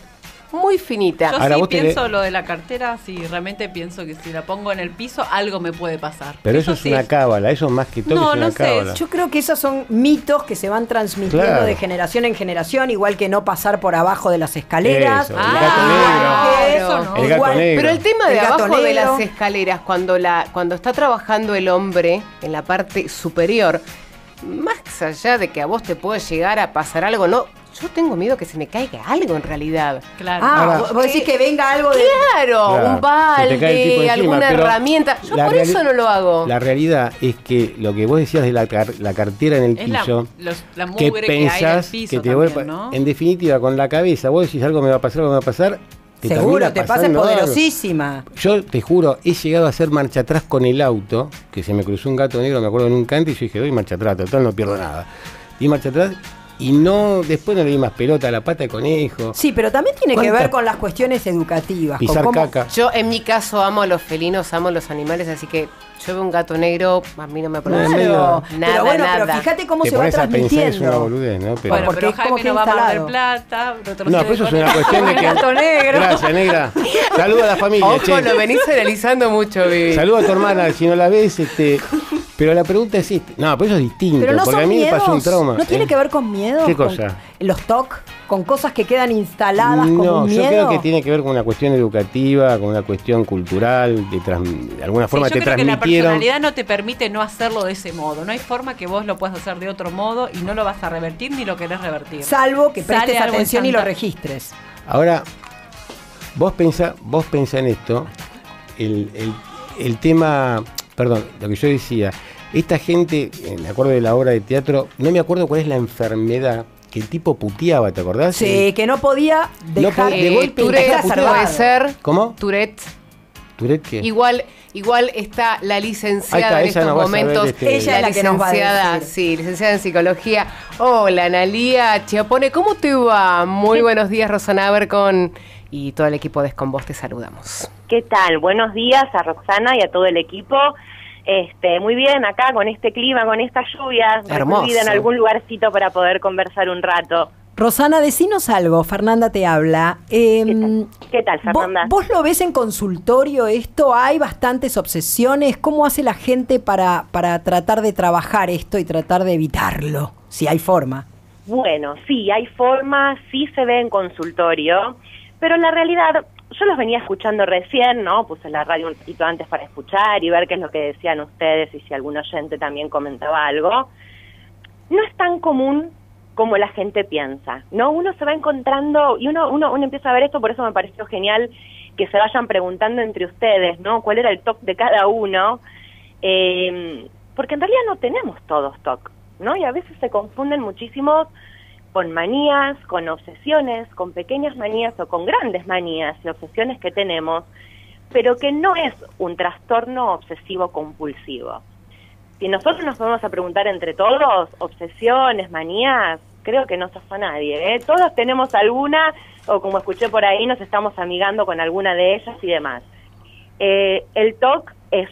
S1: muy finita.
S7: Yo
S2: Ahora
S7: sí
S2: vos
S7: pienso lo de la cartera, sí, realmente pienso que si la pongo en el piso, algo me puede pasar.
S2: Pero eso es
S7: sí.
S2: una cábala, eso más que todo
S7: No,
S2: es una
S7: no sé,
S2: cábala.
S6: Yo creo que esos son mitos que se van transmitiendo
S2: Claro.
S6: de generación en generación, igual que no pasar por abajo de las escaleras.
S2: Eso, el
S7: Ah,
S2: gato negro.
S6: Que
S1: Claro.
S7: eso no.
S2: El gato
S6: Igual,
S2: negro.
S1: Pero el tema de
S6: El gato
S1: abajo de
S6: negro.
S1: las escaleras, cuando está trabajando el hombre en la parte superior, más allá de que a vos te puede llegar a pasar algo, no, yo tengo miedo que se me caiga algo en realidad.
S7: Claro.
S6: Ah,
S2: Ahora-
S6: vos decís que venga algo de...
S1: Claro,
S2: Claro,
S1: un balde,
S2: se te cae el tipo encima,
S1: alguna
S2: pero
S1: herramienta. Yo
S2: la
S1: por
S2: reali-
S1: eso no lo hago.
S2: La realidad es que lo que vos decías de la cartera en el
S7: Es la,
S2: piso,
S7: la
S2: que
S7: mugre que hay del
S2: pensás
S7: piso
S2: que te
S7: también,
S2: vuelva,
S7: ¿no?
S2: en definitiva, con la cabeza, vos decís algo me va a pasar, algo me va a pasar, te
S6: Seguro,
S2: termina
S6: te pasa
S2: pasando algo.
S6: poderosísima.
S2: Yo te juro, he llegado a hacer marcha atrás con el auto, que se me cruzó un gato negro, me acuerdo en un cante, y yo dije, doy marcha atrás, total no pierdo nada. Di marcha atrás y no, después no le di más pelota a la pata de conejo.
S6: Sí, pero también tiene que
S2: ¿Cuánta-
S6: ver con las cuestiones educativas. con
S2: Pisar
S6: cómo-
S2: caca.
S1: Yo en mi caso amo a los felinos, amo a los animales, así que yo veo un gato negro, a mí no me
S2: Claro,
S1: produce
S6: Claro,
S1: nada,
S6: pero bueno,
S1: nada.
S6: pero fíjate cómo
S2: Te
S6: se va
S2: pones a pensar, es una
S6: transmitiendo.
S2: boludez, ¿no? Pero,
S7: Bueno,
S6: porque
S7: pero
S6: es como
S7: Jaime
S6: que
S7: no va a Mar del
S6: instalado.
S7: Plata.
S2: no, pero eso es una cuestión de que...
S6: Gato negro.
S2: Gracias, negra. Saluda a la familia,
S1: Ojo,
S2: che.
S1: lo venís analizando mucho, Vivi.
S2: Saluda a tu hermana, si no la ves, pero la pregunta es no, pero eso es distinto,
S6: Pero no
S2: porque
S6: son
S2: a mí me pasó un
S6: miedos.
S2: trauma.
S6: ¿No tiene que ver con miedo?
S2: ¿Qué
S6: con
S2: cosa?
S6: Los TOC, con cosas que quedan instaladas como
S2: No,
S6: un
S2: yo
S6: miedo.
S2: creo que tiene que ver con una cuestión educativa, con una cuestión cultural, de alguna forma
S7: Sí,
S2: te
S7: yo creo que la
S2: transmitieron.
S7: personalidad no te permite no hacerlo de ese modo. No hay forma que vos lo puedas hacer de otro modo y no lo vas a revertir ni lo querés revertir.
S6: Salvo que
S7: Sale
S6: prestes
S7: algo
S6: atención y lo
S7: instantáneo.
S6: registres.
S2: Ahora, vos pensá en esto, el tema, perdón, lo que yo decía, esta gente, me acuerdo de la obra de teatro, no me acuerdo cuál es la enfermedad, que el tipo puteaba, ¿te acordás?
S6: Sí, que no podía dejar
S2: podía- de golpe
S1: Tourette
S2: empezaba a putear.
S1: puede ser.
S2: ¿Cómo?
S1: Tourette.
S2: ¿Tourette qué?
S1: Igual está la licenciada
S2: Ahí
S1: en
S2: está, ella
S1: estos
S2: no va a saber,
S1: momentos.
S6: Ella es la que nos va a
S1: licenciada,
S6: decir.
S1: sí, licenciada en psicología. Hola, Analía Chiapone, ¿cómo te va? Muy buenos días, Rosana Abercon y todo el equipo de Esconvos, te saludamos.
S8: ¿Qué tal? Buenos días a Roxana y a todo el equipo. Muy bien acá con este clima, con esta lluvia,
S1: Hermoso.
S8: recluida en algún lugarcito para poder conversar un rato.
S6: Rosana, decinos algo, Fernanda te habla.
S8: ¿Qué tal, Fernanda?
S6: ¿Vos lo ves en consultorio esto? ¿Hay bastantes obsesiones? ¿Cómo hace la gente para tratar de trabajar esto y tratar de evitarlo? Si hay forma.
S8: Bueno, sí, hay forma, sí se ve en consultorio, pero en la realidad, yo los venía escuchando recién, ¿no? Puse la radio un poquito antes para escuchar y ver qué es lo que decían ustedes y si algún oyente también comentaba algo. No es tan común como la gente piensa, ¿no? Uno se va encontrando y uno empieza a ver esto, por eso me pareció genial que se vayan preguntando entre ustedes, ¿no? ¿Cuál era el TOC de cada uno? Porque en realidad no tenemos todos TOC, ¿no? Y a veces se confunden muchísimos con manías, con obsesiones, con pequeñas manías o con grandes manías y obsesiones que tenemos, pero que no es un trastorno obsesivo compulsivo. Si nosotros nos vamos a preguntar entre todos, obsesiones, manías, creo que no zafa nadie, ¿eh? Todos tenemos alguna, o como escuché por ahí, nos estamos amigando con alguna de ellas y demás. El TOC es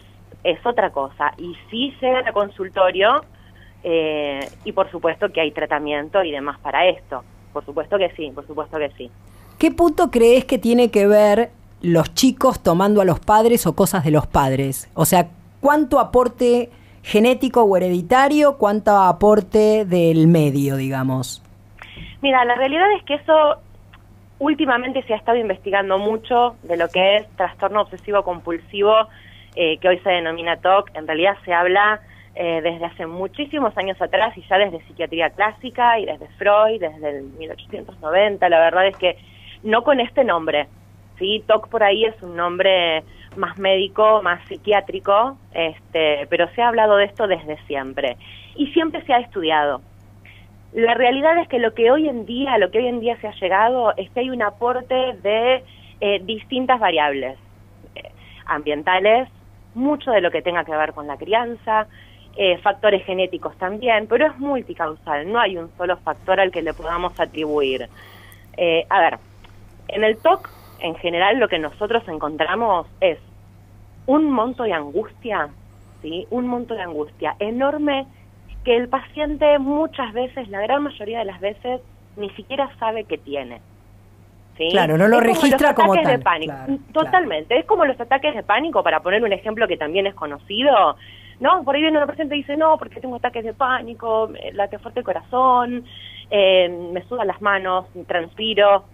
S8: otra cosa, y sí llega al consultorio, y por supuesto que hay tratamiento y demás para esto. Por supuesto que sí, por supuesto que sí.
S6: ¿Qué punto crees que tiene que ver los chicos tomando a los padres o cosas de los padres? O sea, ¿cuánto aporte genético o hereditario, cuánto aporte del medio, digamos?
S8: Mira, la realidad es que eso últimamente se ha estado investigando mucho de lo que es trastorno obsesivo compulsivo, que hoy se denomina TOC. En realidad se habla desde hace muchísimos años atrás y ya desde psiquiatría clásica y desde Freud, desde el 1890. La verdad es que no con este nombre, ¿sí? TOC por ahí es un nombre más médico, más psiquiátrico, pero se ha hablado de esto desde siempre y siempre se ha estudiado. La realidad es que lo que hoy en día se ha llegado es que hay un aporte de distintas variables ambientales, mucho de lo que tenga que ver con la crianza, factores genéticos también, pero es multicausal, no hay un solo factor al que le podamos atribuir. A ver, en el TOC, en general, lo que nosotros encontramos es un monto de angustia, ¿sí? Un monto de angustia enorme que el paciente muchas veces, la gran mayoría de las veces, ni siquiera sabe que tiene. ¿Sí?
S6: Claro, no lo
S8: Es
S6: registra como
S8: los ataques
S6: tal.
S8: de pánico.
S6: Claro,
S8: Totalmente,
S6: claro.
S8: es como los ataques de pánico, para poner un ejemplo que también es conocido, ¿no? Por ahí viene una paciente y dice, no, porque tengo ataques de pánico, late fuerte el corazón, me sudan las manos, transpiro.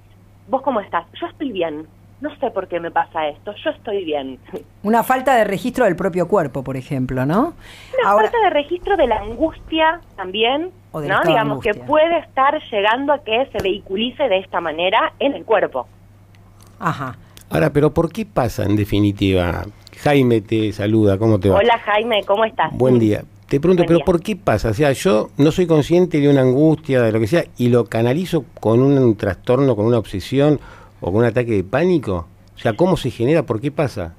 S8: ¿Vos cómo estás? Yo estoy bien. no sé por qué me pasa esto, yo estoy bien.
S6: Una falta de registro del propio cuerpo, por ejemplo, ¿no?
S8: Una falta de registro de la angustia también,
S6: o del
S8: ¿no?
S6: estado de
S8: Digamos
S6: angustia.
S8: que puede estar llegando a que se vehiculice de esta manera en el cuerpo.
S6: Ajá.
S2: Ahora, pero ¿por qué pasa en definitiva? Jaime te saluda, ¿cómo te va?
S8: Hola Jaime, ¿cómo estás?
S2: Buen día. Te pregunto,
S8: Buen
S2: ¿pero
S8: día.
S2: por qué pasa? O sea, yo no soy consciente de una angustia, de lo que sea, y lo canalizo con un trastorno, con una obsesión o con un ataque de pánico. O sea, ¿cómo se genera? ¿Por qué pasa?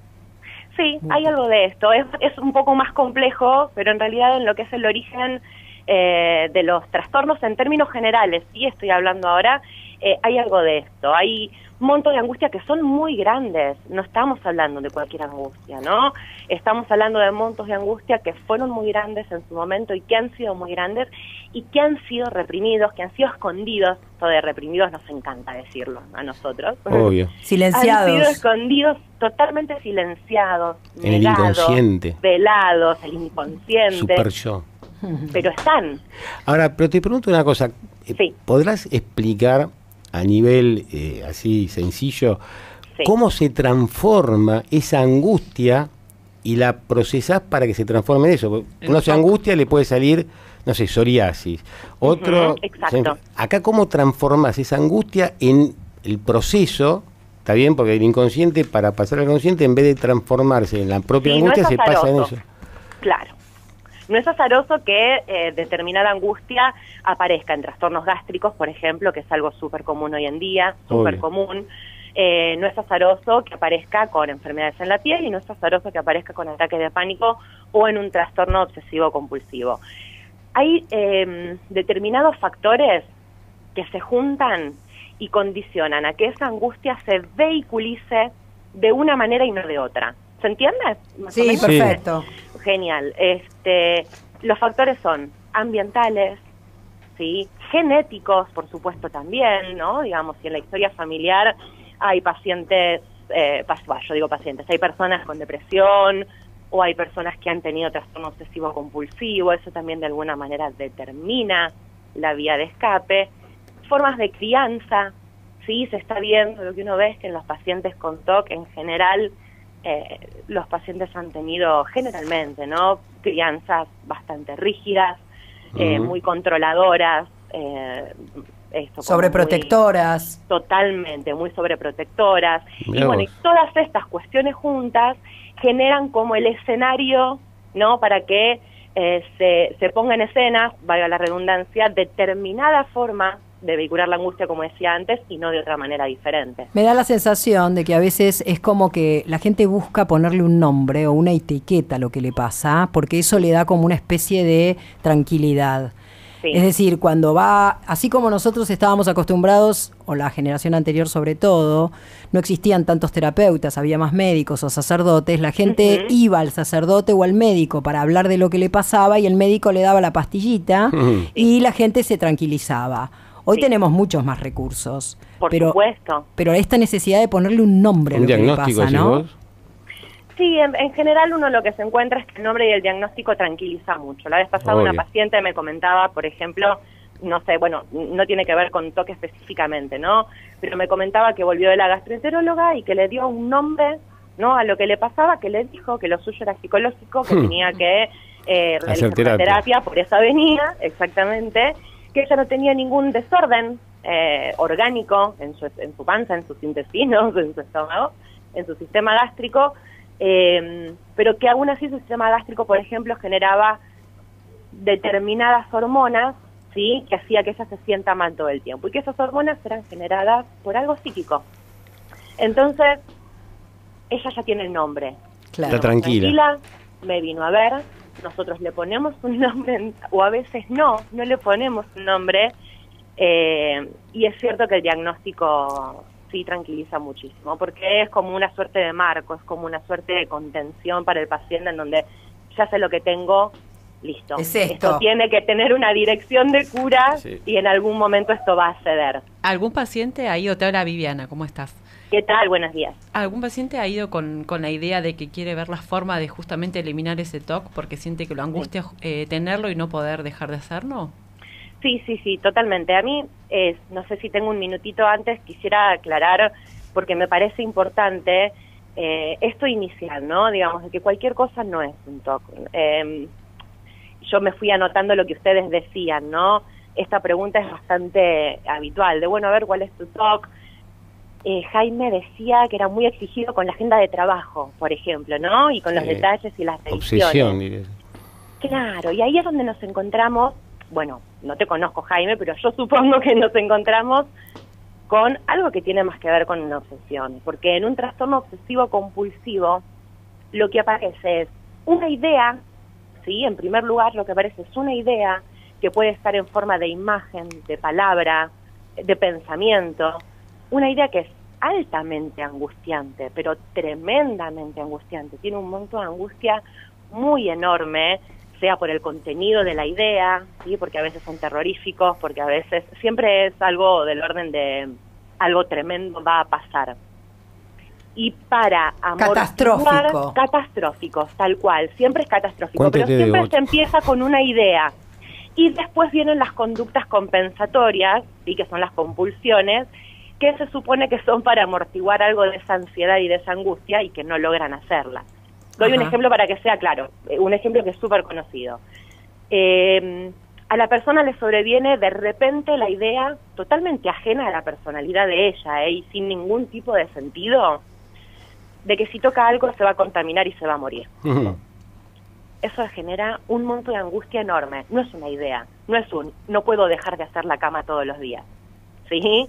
S8: Sí, hay algo de esto. Es un poco más complejo, pero en realidad en lo que es el origen de los trastornos en términos generales, sí estoy hablando ahora, hay algo de esto. Hay montos de angustia que son muy grandes. No estamos hablando de cualquier angustia, ¿no? Estamos hablando de montos de angustia que fueron muy grandes en su momento y que han sido muy grandes y que han sido reprimidos, que han sido escondidos. Esto de reprimidos nos encanta decirlo a nosotros.
S2: Obvio.
S6: Silenciados.
S8: Han sido escondidos, totalmente silenciados,
S2: En el
S8: negados,
S2: inconsciente.
S8: velados, el inconsciente.
S2: Super yo.
S8: Pero están.
S2: Ahora, pero te pregunto una cosa.
S8: Sí.
S2: ¿Podrás explicar a nivel así sencillo
S8: Sí.
S2: cómo se transforma esa angustia y la procesás para que se transforme en eso? Uno se angustia, le puede salir, no sé, psoriasis. Otro,
S8: exacto.
S2: acá cómo transformas esa angustia en el proceso, está bien, porque el inconsciente para pasar al consciente, en vez de transformarse en la propia
S8: Sí,
S2: angustia,
S8: no es
S2: se pasa en
S8: azaroso.
S2: eso.
S8: Claro. No es azaroso que determinada angustia aparezca en trastornos gástricos, por ejemplo, que es algo súper común hoy en día, súper
S2: Obvio.
S8: común. No es azaroso que aparezca con enfermedades en la piel y no es azaroso que aparezca con ataques de pánico o en un trastorno obsesivo-compulsivo. Hay determinados factores que se juntan y condicionan a que esa angustia se vehiculice de una manera y no de otra. ¿Se entiende? ¿Más o
S6: Sí,
S8: menos?
S6: perfecto.
S8: Genial. Los factores son ambientales, ¿sí? Genéticos, por supuesto, también, ¿no? Digamos, si en la historia familiar hay pacientes, yo digo pacientes, hay personas con depresión o hay personas que han tenido trastorno obsesivo-compulsivo, eso también de alguna manera determina la vía de escape. Formas de crianza, ¿sí? Se está viendo, lo que uno ve es que en los pacientes con TOC en general, los pacientes han tenido generalmente, ¿no? Crianzas bastante rígidas, muy controladoras,
S6: Sobreprotectoras.
S8: Totalmente, muy sobreprotectoras.
S2: Mirá
S8: Y bueno,
S2: vos.
S8: y todas estas cuestiones juntas generan como el escenario, ¿no? Para que se ponga en escena, valga la redundancia, determinada forma de vehicular la angustia, como decía antes, y no de otra manera diferente.
S6: Me da la sensación de que a veces es como que la gente busca ponerle un nombre o una etiqueta a lo que le pasa, porque eso le da como una especie de tranquilidad.
S8: Sí.
S6: Es decir, cuando va, así como nosotros estábamos acostumbrados, o la generación anterior sobre todo, no existían tantos terapeutas, había más médicos o sacerdotes, la gente iba al sacerdote o al médico para hablar de lo que le pasaba y el médico le daba la pastillita y la gente se tranquilizaba. Hoy
S8: Sí.
S6: tenemos muchos más recursos,
S8: Por
S6: pero
S8: supuesto.
S6: esta necesidad de ponerle un nombre a
S2: Un
S6: lo que le
S2: diagnóstico,
S6: pasa,
S2: decís
S6: ¿no?
S2: vos.
S8: Sí, en general uno lo que se encuentra es que el nombre y el diagnóstico tranquiliza mucho. La vez pasada
S2: Obvio.
S8: una paciente me comentaba, por ejemplo, no sé, bueno, no tiene que ver con TOC específicamente, ¿no? Pero me comentaba que volvió de la gastroenteróloga y que le dio un nombre, ¿no? A lo que le pasaba, que le dijo que lo suyo era psicológico, que tenía que realizar una
S2: terapia.
S8: terapia por esa venía, exactamente, que ella no tenía ningún desorden orgánico en su panza, en sus intestinos, en su estómago, en su sistema gástrico, pero que aún así su sistema gástrico, por ejemplo, generaba determinadas hormonas, ¿sí? Que hacía que ella se sienta mal todo el tiempo y que esas hormonas eran generadas por algo psíquico. Entonces, ella ya tiene el nombre.
S6: Claro.
S2: Está tranquila.
S8: Me vino a ver, nosotros le ponemos un nombre, o a veces no le ponemos un nombre, y es cierto que el diagnóstico sí tranquiliza muchísimo, porque es como una suerte de marco, es como una suerte de contención para el paciente en donde ya sé lo que tengo, listo.
S6: Es esto.
S8: tiene que tener una dirección de cura
S2: Sí.
S8: y en algún momento esto va a ceder.
S7: ¿Algún paciente ha ido? Te habla Viviana, ¿cómo estás?
S8: ¿Qué tal? Buenos días.
S7: ¿Algún paciente ha ido con la idea de que quiere ver la forma de justamente eliminar ese TOC porque siente que lo angustia tenerlo y no poder dejar de hacerlo?
S8: Sí, totalmente. A mí, no sé si tengo un minutito antes, quisiera aclarar, porque me parece importante esto inicial, ¿no? Digamos, de que cualquier cosa no es un TOC. Yo me fui anotando lo que ustedes decían, ¿no? Esta pregunta es bastante habitual, de bueno, a ver, ¿cuál es tu TOC? Jaime decía que era muy exigido con la agenda de trabajo, por ejemplo, ¿no? Y con los detalles y las revisiones.
S2: Obsesión, diré.
S8: Claro, y ahí es donde nos encontramos, bueno, no te conozco, Jaime, pero yo supongo que nos encontramos con algo que tiene más que ver con una obsesión, porque en un trastorno obsesivo compulsivo lo que aparece es una idea, ¿sí? En primer lugar, lo que aparece es una idea que puede estar en forma de imagen, de palabra, de pensamiento, una idea que es altamente angustiante, pero tremendamente angustiante, tiene un monto de angustia muy enorme, sea por el contenido de la idea, ¿sí? Porque a veces son terroríficos, porque a veces siempre es algo del orden de algo tremendo va a pasar. Y para catastróficos, tal cual, siempre es catastrófico, pero siempre se empieza con una idea. Y después vienen las conductas compensatorias, ¿sí? Que son las compulsiones, que se supone que son para amortiguar algo de esa ansiedad y de esa angustia y que no logran hacerla. Doy un ejemplo para que sea claro, un ejemplo que es súper conocido. A la persona le sobreviene de repente la idea totalmente ajena a la personalidad de ella, y sin ningún tipo de sentido, de que si toca algo se va a contaminar y se va a morir. Eso genera un monto de angustia enorme. No es una idea, no puedo dejar de hacer la cama todos los días, ¿sí?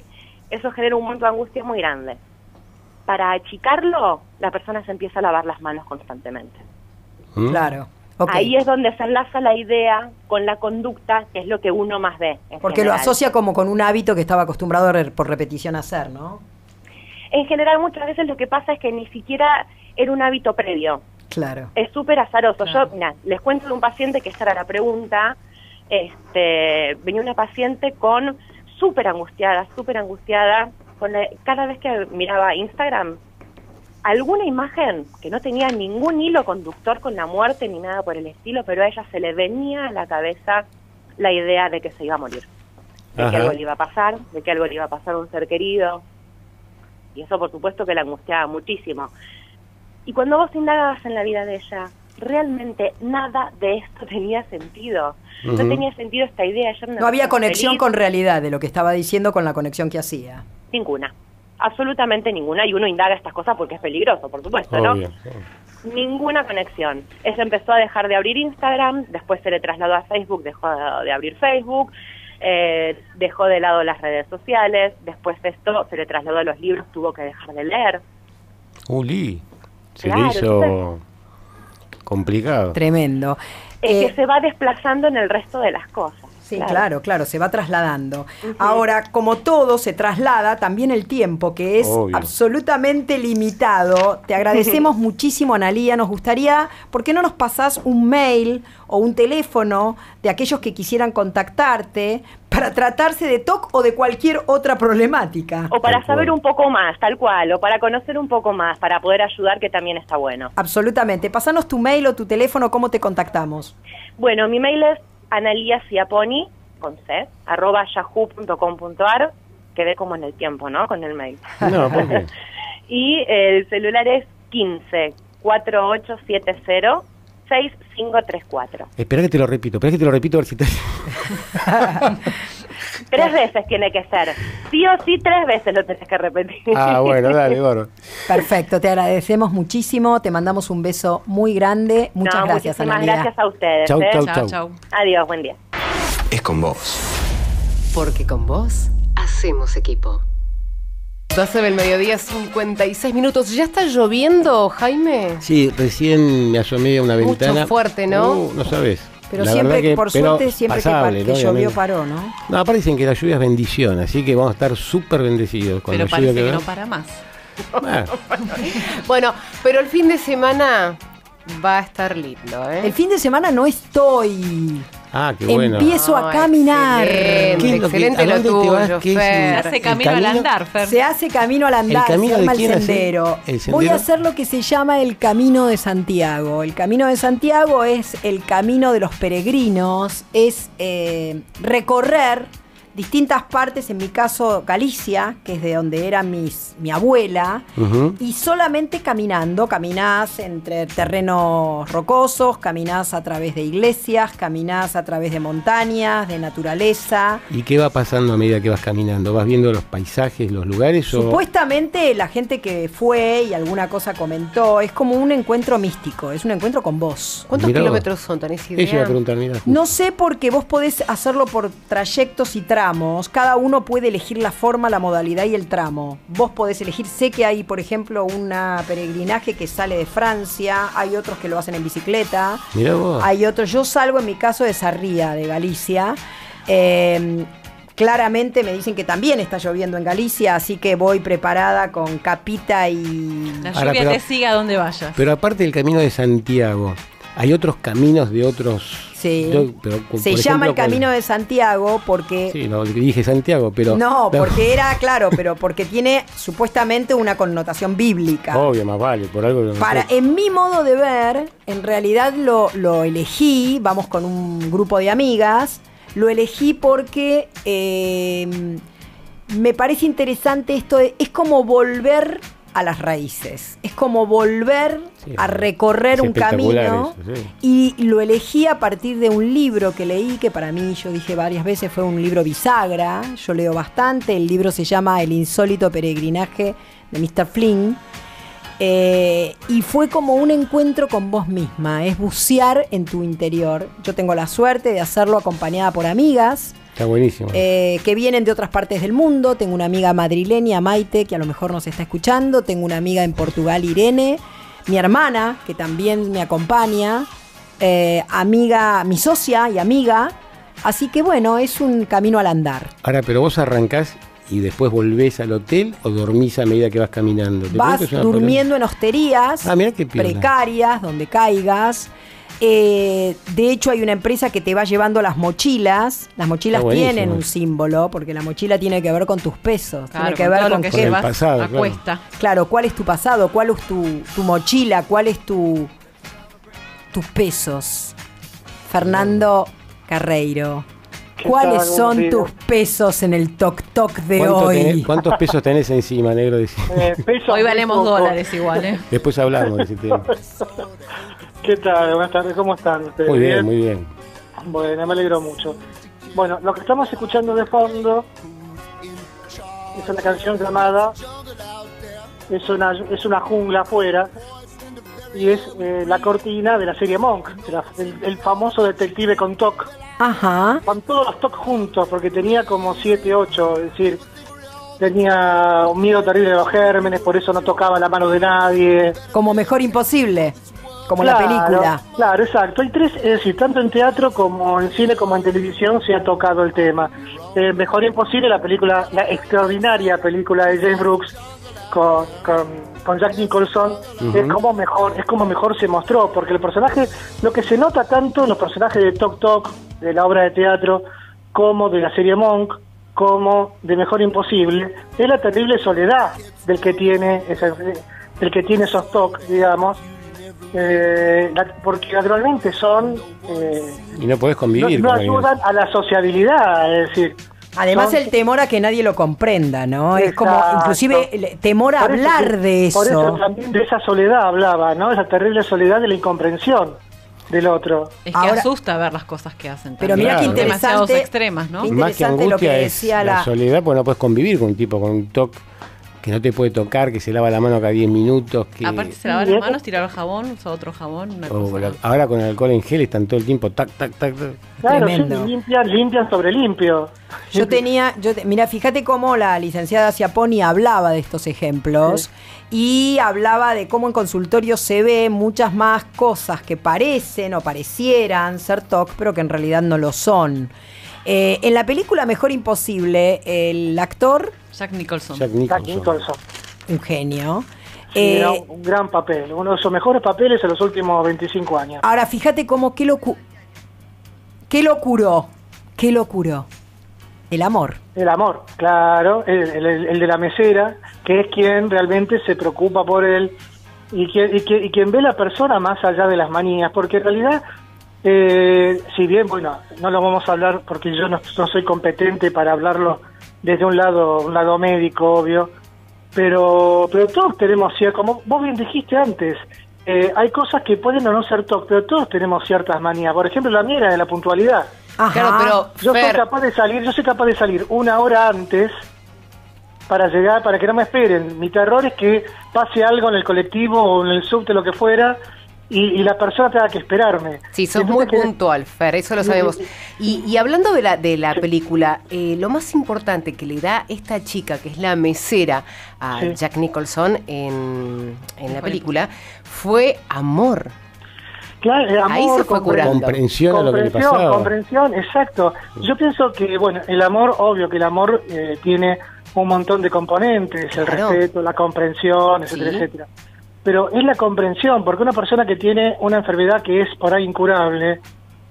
S8: Eso genera un monto de angustia muy grande. Para achicarlo, la persona se empieza a lavar las manos constantemente.
S6: Claro. Okay.
S8: Ahí es donde se enlaza la idea con la conducta, que es lo que uno más ve.
S6: Porque lo asocia como con un hábito que estaba acostumbrado por repetición a hacer, ¿no?
S8: En general, muchas veces lo que pasa es que ni siquiera era un hábito previo.
S6: Claro.
S8: Es súper azaroso. Claro. Yo, les cuento de un paciente, que esta era la pregunta. Venía una paciente con súper angustiada, cada vez que miraba Instagram, alguna imagen que no tenía ningún hilo conductor con la muerte ni nada por el estilo, pero a ella se le venía a la cabeza la idea de que se iba a morir, de que algo le iba a pasar, de que algo le iba a pasar a un ser querido, y eso por supuesto que la angustiaba muchísimo. Y cuando vos indagabas en la vida de ella, realmente nada de esto tenía sentido. No tenía sentido esta idea.
S6: No había conexión con realidad de lo que estaba diciendo con la conexión que hacía.
S8: Ninguna, absolutamente ninguna, y uno indaga estas cosas porque es peligroso, por supuesto, ¿no? Ninguna conexión. Ella empezó a dejar de abrir Instagram, después se le trasladó a Facebook, dejó de abrir Facebook, dejó de lado las redes sociales, después de esto se le trasladó a los libros, tuvo que dejar de leer.
S2: Se le hizo complicado.
S6: Tremendo.
S8: Es que se va desplazando en el resto de las cosas.
S6: Sí, claro, se va trasladando. Ahora, como todo se traslada, también el tiempo, que es absolutamente limitado. Te agradecemos muchísimo, Analía. Nos gustaría, ¿por qué no nos pasás un mail o un teléfono de aquellos que quisieran contactarte para tratarse de TOC o de cualquier otra problemática?
S8: O para saber un poco más, tal cual, o para conocer un poco más, para poder ayudar, que también está bueno.
S6: Absolutamente. Pasanos tu mail o tu teléfono, ¿cómo te contactamos?
S8: Bueno, mi mail es analiasiaponi, con C, @yahoo.com.ar, quedé como en el tiempo, ¿no? Con el mail.
S2: No, ¿por qué?
S8: Y el celular es 15-4870-6534.
S2: Espera que te lo repito, a ver si te...
S8: 3 veces tiene que ser. Sí o sí, 3 veces lo tenés que repetir.
S2: Bueno, dale, gordo.
S6: Perfecto, te agradecemos muchísimo, te mandamos un beso muy grande. Muchas gracias, Analía.
S8: Gracias a ustedes.
S2: Chau.
S8: Adiós, buen día.
S5: Es con vos.
S1: Porque con vos hacemos equipo. 12 del mediodía, 56 minutos. ¿Ya está lloviendo, Jaime?
S2: Sí, recién me asomé a una ventana.
S1: Mucho fuerte, ¿no?
S2: No sabes.
S6: Pero siempre, por suerte, siempre pasable, que llovió paró, ¿no?
S2: No, dicen que la lluvia es bendición, así que vamos a estar súper bendecidos.
S7: Pero parece que no para más.
S1: Bueno, pero el fin de semana va a estar lindo, ¿eh?
S6: El fin de semana no estoy.
S2: Qué bueno.
S6: Empiezo a caminar.
S1: Excelente lo tuyo,
S7: Fer. Se hace camino al andar, Fer.
S6: Se hace camino al andar, se llama el sendero. Voy a hacer lo que se llama el Camino de Santiago. El Camino de Santiago es el camino de los peregrinos, es recorrer distintas partes, en mi caso Galicia, que es de donde era mi abuela, y solamente caminando, caminás entre terrenos rocosos, caminás a través de iglesias, caminás a través de montañas, de naturaleza.
S2: ¿Y qué va pasando a medida que vas caminando? ¿Vas viendo los paisajes, los lugares?
S6: Supuestamente la gente que fue y alguna cosa comentó, es como un encuentro místico, es un encuentro con vos.
S1: ¿Cuántos kilómetros son? ¿Tenés idea?
S2: Eso iba a preguntar, mira.
S6: No sé, porque vos podés hacerlo por trayectos y tramos. Cada uno puede elegir la forma, la modalidad y el tramo. Vos podés elegir, sé que hay, por ejemplo, un peregrinaje que sale de Francia, hay otros que lo hacen en bicicleta.
S2: Mirá vos.
S6: Hay otros, yo salgo en mi caso de Sarría, de Galicia. Claramente me dicen que también está lloviendo en Galicia, así que voy preparada con capita y...
S7: La lluvia te siga a donde vayas.
S2: Pero aparte del Camino de Santiago, ¿hay otros caminos de otros?
S6: Sí,
S2: pero,
S6: se llama el Camino de Santiago porque...
S2: Sí, no, dije Santiago, pero...
S6: No, porque era, claro, pero porque tiene supuestamente una connotación bíblica.
S2: Obvio, más vale, por algo...
S6: En mi modo de ver, en realidad lo elegí, vamos con un grupo de amigas, lo elegí porque me parece interesante esto, es como volver a las raíces, es como volver a recorrer un camino,
S2: eso, sí.
S6: Y lo elegí a partir de un libro que leí, que para mí, yo dije varias veces, fue un libro bisagra, yo leo bastante, el libro se llama El insólito peregrinaje de Mr. Flynn, y fue como un encuentro con vos misma, es bucear en tu interior. Yo tengo la suerte de hacerlo acompañada por amigas.
S2: Está buenísimo.
S6: Que vienen de otras partes del mundo. Tengo una amiga madrileña, Maite, que a lo mejor nos está escuchando. Tengo una amiga en Portugal, Irene. Mi hermana, que también me acompaña. Amiga, mi socia y amiga. Así que bueno, es un camino al andar.
S2: Ahora, pero vos arrancás y después volvés al hotel o dormís a medida que vas caminando.
S6: Vas durmiendo en hosterías precarias, donde caigas. De hecho, hay una empresa que te va llevando las mochilas. Las mochilas tienen un símbolo, porque la mochila tiene que ver con tus pesos.
S7: Claro,
S6: tiene que ver con
S7: que
S2: el
S7: llevas
S2: pasado,
S7: a cuesta.
S6: Claro, ¿cuál es tu pasado? ¿Cuál es tu mochila? ¿Cuál es tus pesos? Fernando Carreiro, ¿cuáles son tus pesos en el toc-toc de hoy?
S2: ¿Cuántos pesos tenés encima, negro?
S7: Hoy valemos dólares igual, ¿eh?
S2: Después hablamos de ese tema.
S9: ¿Qué tal? Buenas tardes, ¿cómo están ustedes?
S2: Muy bien, muy bien.
S9: Bueno, me alegro mucho. Bueno, lo que estamos escuchando de fondo es una canción llamada Es una jungla afuera, y es la cortina de la serie Monk, el famoso detective con TOC.
S6: Ajá.
S9: Con todos los TOC juntos, porque tenía como 7, 8, es decir, tenía un miedo terrible de los gérmenes, por eso no tocaba la mano de nadie.
S6: Como Mejor Imposible, como
S9: claro,
S6: la película.
S9: Claro, exacto. Hay 3, es decir, tanto en teatro como en cine como en televisión se ha tocado el tema. Mejor Imposible, la extraordinaria película de James Brooks con Jack Nicholson, es como mejor se mostró, porque el personaje, lo que se nota tanto en los personajes de Tok Tok, de la obra de teatro, como de la serie Monk, como de Mejor Imposible, es la terrible soledad del que tiene esos TOC, digamos, porque naturalmente son
S2: y no podés convivir
S9: no
S2: con
S9: ayudan a la sociabilidad, es decir,
S6: además el temor a que nadie lo comprenda, ¿no? Exacto. Es como inclusive el temor a hablar de eso.
S9: Por eso también de esa soledad hablaba, ¿no? Esa terrible soledad de la incomprensión del otro.
S7: Es que asusta ver las cosas que hacen.
S6: Pero mira qué interesante,
S7: demasiados extremas, ¿no?
S2: Más que angustia, lo que decía es la soledad, porque no puedes convivir con un tipo con un TOC que no te puede tocar, que se lava la mano cada 10 minutos. Que...
S7: Aparte se lava las manos, tiraba el jabón, usa otro jabón.
S2: Ahora con el alcohol en gel están todo el tiempo tac, tac, tac, tac.
S9: Claro, sí, limpian sobre limpio.
S6: Mira, fíjate cómo la licenciada Ciaponi hablaba de estos ejemplos, y hablaba de cómo en consultorio se ve muchas más cosas que parecen o parecieran ser TOC, pero que en realidad no lo son. En la película Mejor Imposible, el actor
S7: Jack Nicholson.
S6: Un genio.
S9: Sí, un gran papel, uno de sus mejores papeles en los últimos 25 años.
S6: Ahora, fíjate cómo, ¿qué lo curó? El amor.
S9: El amor, claro, el de la mesera, que es quien realmente se preocupa por él y quien ve a la persona más allá de las manías, porque en realidad Si bien, bueno, no lo vamos a hablar porque yo no soy competente para hablarlo desde un lado médico, obvio, pero todos tenemos, como vos bien dijiste antes, hay cosas que pueden o no ser TOC, pero todos tenemos ciertas manías. Por ejemplo, la mía era de la puntualidad.
S6: Ajá.
S1: Claro, pero
S9: Yo soy capaz de salir una hora antes para llegar, para que no me esperen. Mi terror es que pase algo en el colectivo o en el subte, lo que fuera, y la persona tenga que esperarme.
S1: Sí, sos muy puntual, Fer, eso lo sabemos. Y hablando de la película, lo más importante que le da esta chica, que es la mesera a Jack Nicholson en la película, fue amor.
S9: Claro, amor,
S1: ahí se fue curando.
S2: Comprensión a lo que le pasaba.
S9: Comprensión, exacto. Yo pienso que, bueno, el amor, obvio que el amor tiene un montón de componentes, el respeto, la comprensión, etcétera, etcétera. Pero es la comprensión, porque una persona que tiene una enfermedad que es por ahí incurable,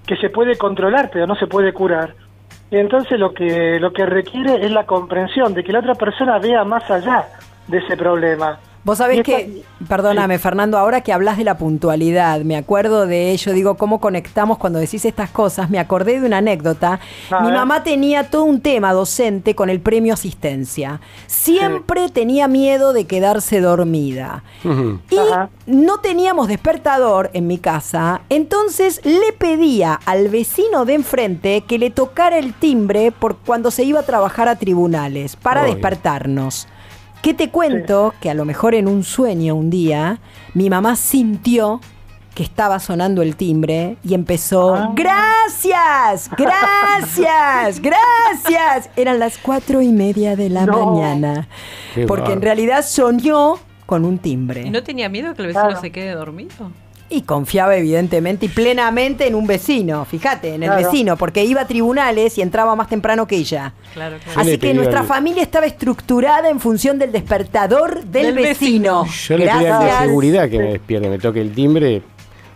S9: que se puede controlar pero no se puede curar, y entonces lo que requiere es la comprensión, de que la otra persona vea más allá de ese problema.
S6: Vos sabés que, perdóname, Fernando, ahora que hablas de la puntualidad, me acuerdo de ello, digo, cómo conectamos cuando decís estas cosas, me acordé de una anécdota. Mi mamá tenía todo un tema docente con el premio asistencia. Siempre tenía miedo de quedarse dormida. Y no teníamos despertador en mi casa, entonces le pedía al vecino de enfrente que le tocara el timbre por cuando se iba a trabajar a tribunales, para despertarnos. ¿Qué te cuento? Que a lo mejor en un sueño un día, mi mamá sintió que estaba sonando el timbre y empezó, ¡gracias! ¡Gracias! ¡Gracias! Eran las 4:30 de la mañana. Porque en realidad soñó con un timbre.
S7: ¿Y no tenía miedo que el vecino se quede dormido?
S6: Y confiaba evidentemente y plenamente en un vecino, fíjate, en el vecino, porque iba a tribunales y entraba más temprano que ella.
S7: Claro.
S6: Así que nuestra familia estaba estructurada en función del despertador del vecino.
S2: Yo le pedí al de seguridad que me despierte, me toque el timbre.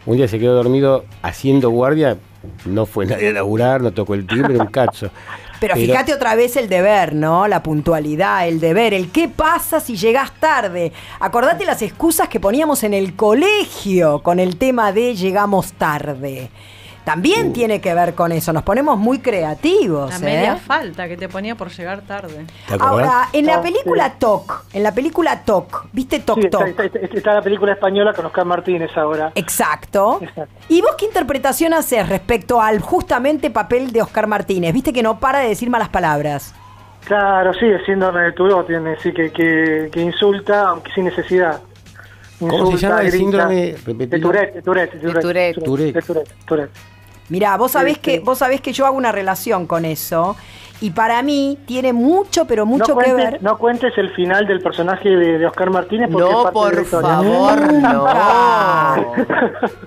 S2: Un día se quedó dormido haciendo guardia, no fue nadie a laburar, no tocó el timbre, un cacho.
S6: Pero fíjate otra vez el deber, ¿no? La puntualidad, el deber, el qué pasa si llegás tarde. Acordate las excusas que poníamos en el colegio con el tema de llegamos tarde. También tiene que ver con eso, nos ponemos muy creativos.
S7: La media falta que te ponía por llegar tarde.
S6: Ahora, en la película TOC, ¿viste TOC?
S9: Sí, está la película española con Oscar Martínez ahora.
S6: Exacto. ¿Y vos qué interpretación haces respecto al justamente papel de Oscar Martínez? Viste que no para de decir malas palabras.
S9: Claro, sigue síndrome de Tourette, tiene sí que insulta, aunque sin necesidad.
S2: ¿Cómo se llama el síndrome?
S9: De Tourette.
S6: Mirá, vos sabés que yo hago una relación con eso y para mí tiene mucho, pero mucho que ver.
S9: No cuentes el final del personaje de Oscar Martínez porque
S1: no,
S9: es parte
S1: por
S9: de la historia.
S1: favor, no.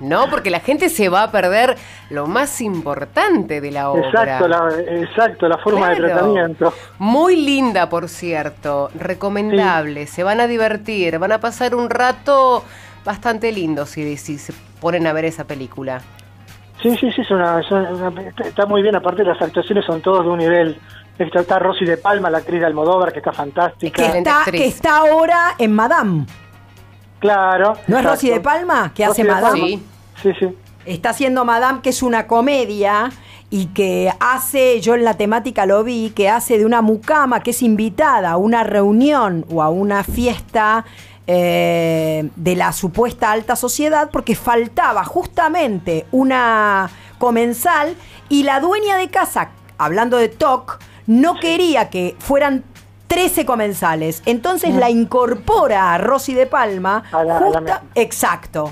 S1: No, porque la gente se va a perder lo más importante de la obra.
S9: Exacto, la forma de tratamiento.
S1: Muy linda, por cierto, recomendable, se van a divertir, van a pasar un rato bastante lindo si se ponen a ver esa película.
S9: Sí, está muy bien, aparte las actuaciones son todos de un nivel. Está Rosy de Palma, la actriz de Almodóvar, que está fantástica.
S6: Que está ahora en Madame.
S9: Claro.
S6: ¿No es Rosy de Palma que hace Madame?
S9: Sí.
S6: Está haciendo Madame, que es una comedia y que hace, yo en la temática lo vi, que hace de una mucama que es invitada a una reunión o a una fiesta de la supuesta alta sociedad porque faltaba justamente una comensal y la dueña de casa, hablando de TOC, no quería que fueran 13 comensales, entonces la incorpora a Rosy de Palma. Exacto.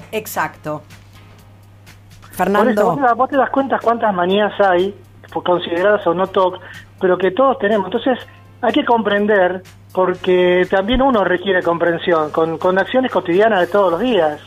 S6: Fernando,
S9: vos te das cuenta cuántas manías hay, consideradas o no TOC, pero que todos tenemos. Entonces hay que comprender, porque también uno requiere comprensión con acciones cotidianas de todos los días.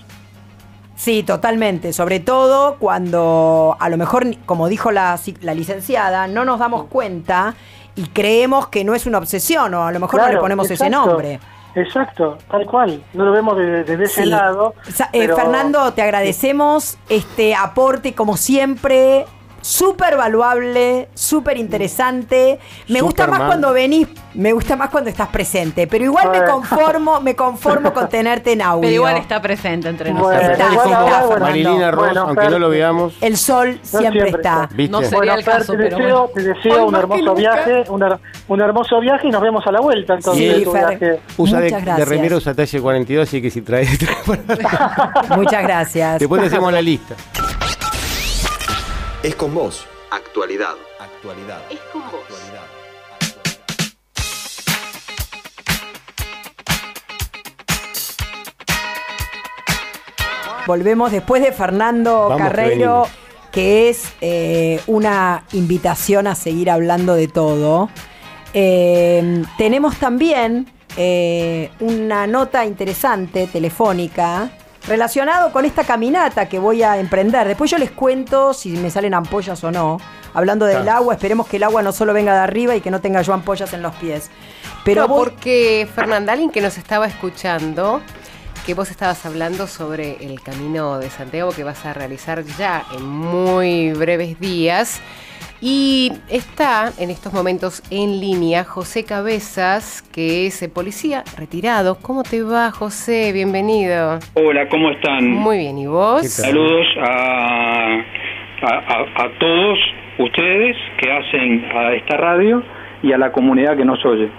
S6: Sí, totalmente, sobre todo cuando a lo mejor, como dijo la licenciada, no nos damos cuenta y creemos que no es una obsesión, o a lo mejor no le ponemos ese nombre.
S9: Exacto, tal cual, no lo vemos desde ese lado.
S6: Fernando, te agradecemos este aporte como siempre, súper valuable, súper interesante. Me gusta más cuando venís, me gusta más cuando estás presente, pero igual me conformo con tenerte en audio.
S7: Pero igual está presente entre nosotros.
S2: Marilina Ross, aunque no lo veamos.
S6: El sol siempre está.
S2: ¿Viste?
S7: No sería el caso,
S9: te deseo un hermoso viaje, un hermoso viaje y nos vemos a la vuelta. Entonces,
S6: Sí, Fer,
S2: usa
S6: muchas
S2: de remeros a talle 42, así que si traes...
S6: Muchas gracias.
S2: Después te hacemos la lista.
S5: Es con vos. Actualidad.
S1: Es con vos.
S6: Volvemos después de Fernando Carreiro, que es una invitación a seguir hablando de todo. Tenemos también una nota interesante telefónica relacionado con esta caminata que voy a emprender. Después yo les cuento si me salen ampollas o no. Hablando del agua, esperemos que el agua no solo venga de arriba y que no tenga yo ampollas en los pies. Pero
S1: no, porque Fernanda, alguien que nos estaba escuchando, que vos estabas hablando sobre el Camino de Santiago que vas a realizar ya en muy breves días. Y está en estos momentos en línea José Cabezas, que es policía retirado. ¿Cómo te va, José? Bienvenido.
S10: Hola, ¿cómo están?
S1: Muy bien, ¿y vos?
S10: Saludos a todos ustedes que hacen a esta radio y a la comunidad que nos oye.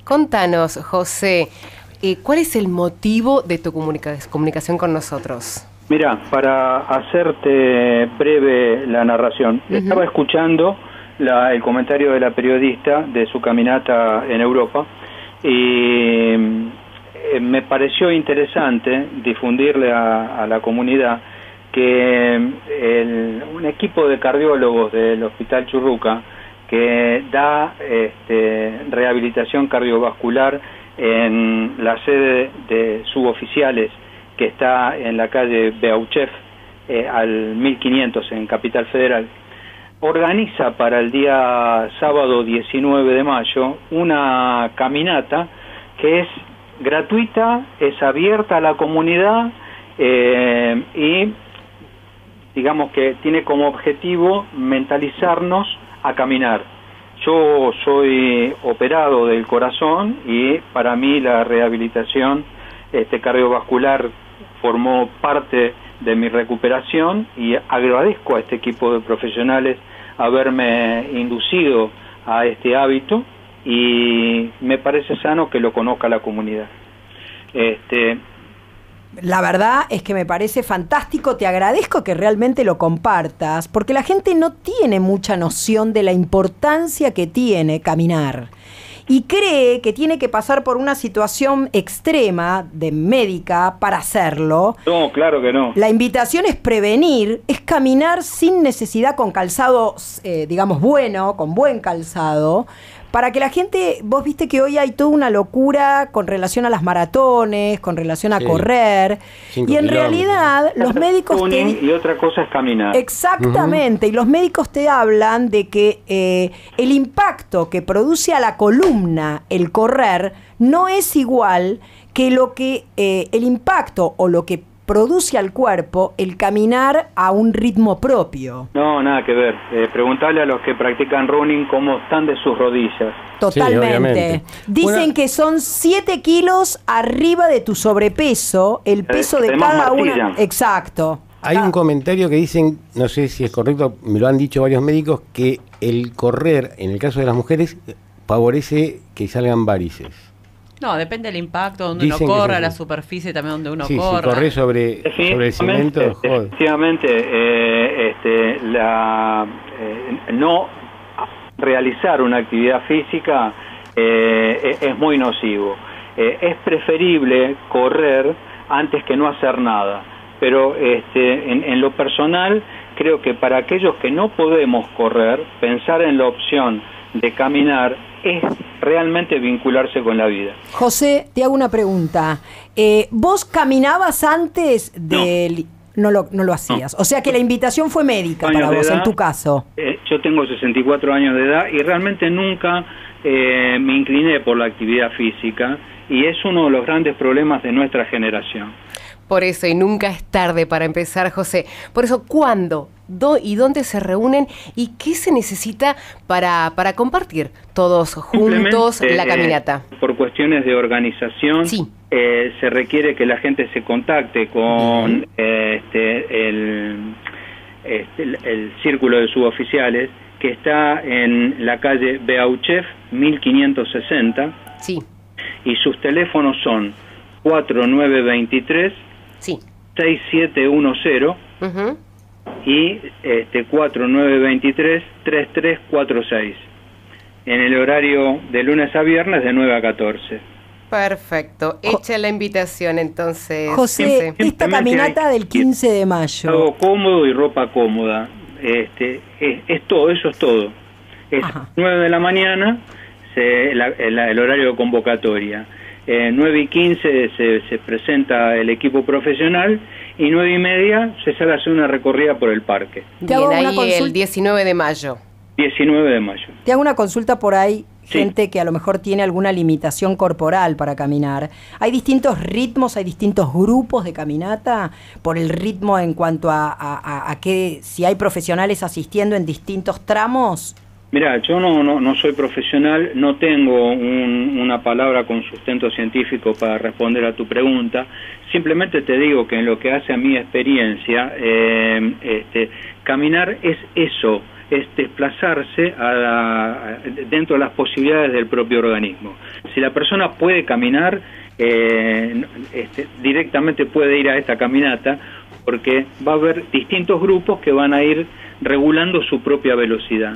S1: Contanos, José, ¿cuál es el motivo de tu comunicación con nosotros?
S10: Mira, para hacerte breve la narración, estaba escuchando el comentario de la periodista de su caminata en Europa y me pareció interesante difundirle a la comunidad que un equipo de cardiólogos del Hospital Churruca que da rehabilitación cardiovascular en la sede de suboficiales que está en la calle Beauchef, al 1500 en Capital Federal, organiza para el día sábado 19 de mayo una caminata que es gratuita, es abierta a la comunidad y digamos que tiene como objetivo mentalizarnos a caminar. Yo soy operado del corazón y para mí la rehabilitación cardiovascular formó parte de mi recuperación y agradezco a este equipo de profesionales haberme inducido a este hábito y me parece sano que lo conozca la comunidad.
S6: La verdad es que me parece fantástico, te agradezco que realmente lo compartas, porque la gente no tiene mucha noción de la importancia que tiene caminar. Y cree que tiene que pasar por una situación extrema de médica para hacerlo.
S10: No, claro que no.
S6: La invitación es prevenir, es caminar sin necesidad con calzado, digamos, bueno, con buen calzado, para que la gente, vos viste que hoy hay toda una locura con relación a las maratones, con relación a correr, y en realidad los médicos
S10: y otra cosa es caminar.
S6: Exactamente, y los médicos te hablan de que el impacto que produce a la columna el correr no es igual que lo que el impacto o lo que produce al cuerpo el caminar a un ritmo propio.
S10: No, nada que ver. Preguntarle a los que practican running cómo están de sus rodillas.
S6: Totalmente. Sí, dicen que son 7 kilos arriba de tu sobrepeso, el peso de cada una. Exacto.
S2: Hay un comentario que dicen, no sé si es correcto, me lo han dicho varios médicos, que el correr, en el caso de las mujeres, favorece que salgan varices.
S7: No, depende del impacto, donde uno corra, la superficie también donde uno corra.
S2: Si corre sobre el cemento,
S10: efectivamente, no realizar una actividad física es muy nocivo. Es preferible correr antes que no hacer nada. Pero en lo personal, creo que para aquellos que no podemos correr, pensar en la opción de caminar es realmente vincularse con la vida.
S6: José, te hago una pregunta. ¿Vos caminabas antes del...? No lo hacías. O sea que la invitación fue médica para vos, en tu caso.
S10: Yo tengo 64 años de edad y realmente nunca me incliné por la actividad física y es uno de los grandes problemas de nuestra generación.
S1: Por eso, y nunca es tarde para empezar, José. Por eso, ¿cuándo? ¿Y dónde se reúnen? ¿Y qué se necesita para compartir todos juntos la caminata?
S10: Por cuestiones de organización,
S1: sí.
S10: Se requiere que la gente se contacte con el círculo de suboficiales, que está en la calle Beauchef 1560.
S1: Sí.
S10: Y sus teléfonos son 4923
S1: sí.
S10: 6710 y 4923 3346. En el horario de lunes a viernes de 9 a 14.
S1: Perfecto. Hecha la invitación, entonces.
S6: José, esta caminata del 15 de mayo.
S10: Algo cómodo y ropa cómoda. Es todo, eso es todo. Es 9 de la mañana, el horario de convocatoria. 9:15 se presenta el equipo profesional y 9:30 se sale a hacer una recorrida por el parque.
S1: Bien, ahí el 19 de mayo.
S10: 19 de mayo.
S6: Te hago una consulta por ahí, gente que a lo mejor tiene alguna limitación corporal para caminar. ¿Hay distintos ritmos, hay distintos grupos de caminata por el ritmo en cuanto a que si hay profesionales asistiendo en distintos tramos?
S10: Mira, yo no soy profesional, no tengo una palabra con sustento científico para responder a tu pregunta. Simplemente te digo que en lo que hace a mi experiencia, caminar es eso, es desplazarse dentro de las posibilidades del propio organismo. Si la persona puede caminar, directamente puede ir a esta caminata, porque va a haber distintos grupos que van a ir regulando su propia velocidad.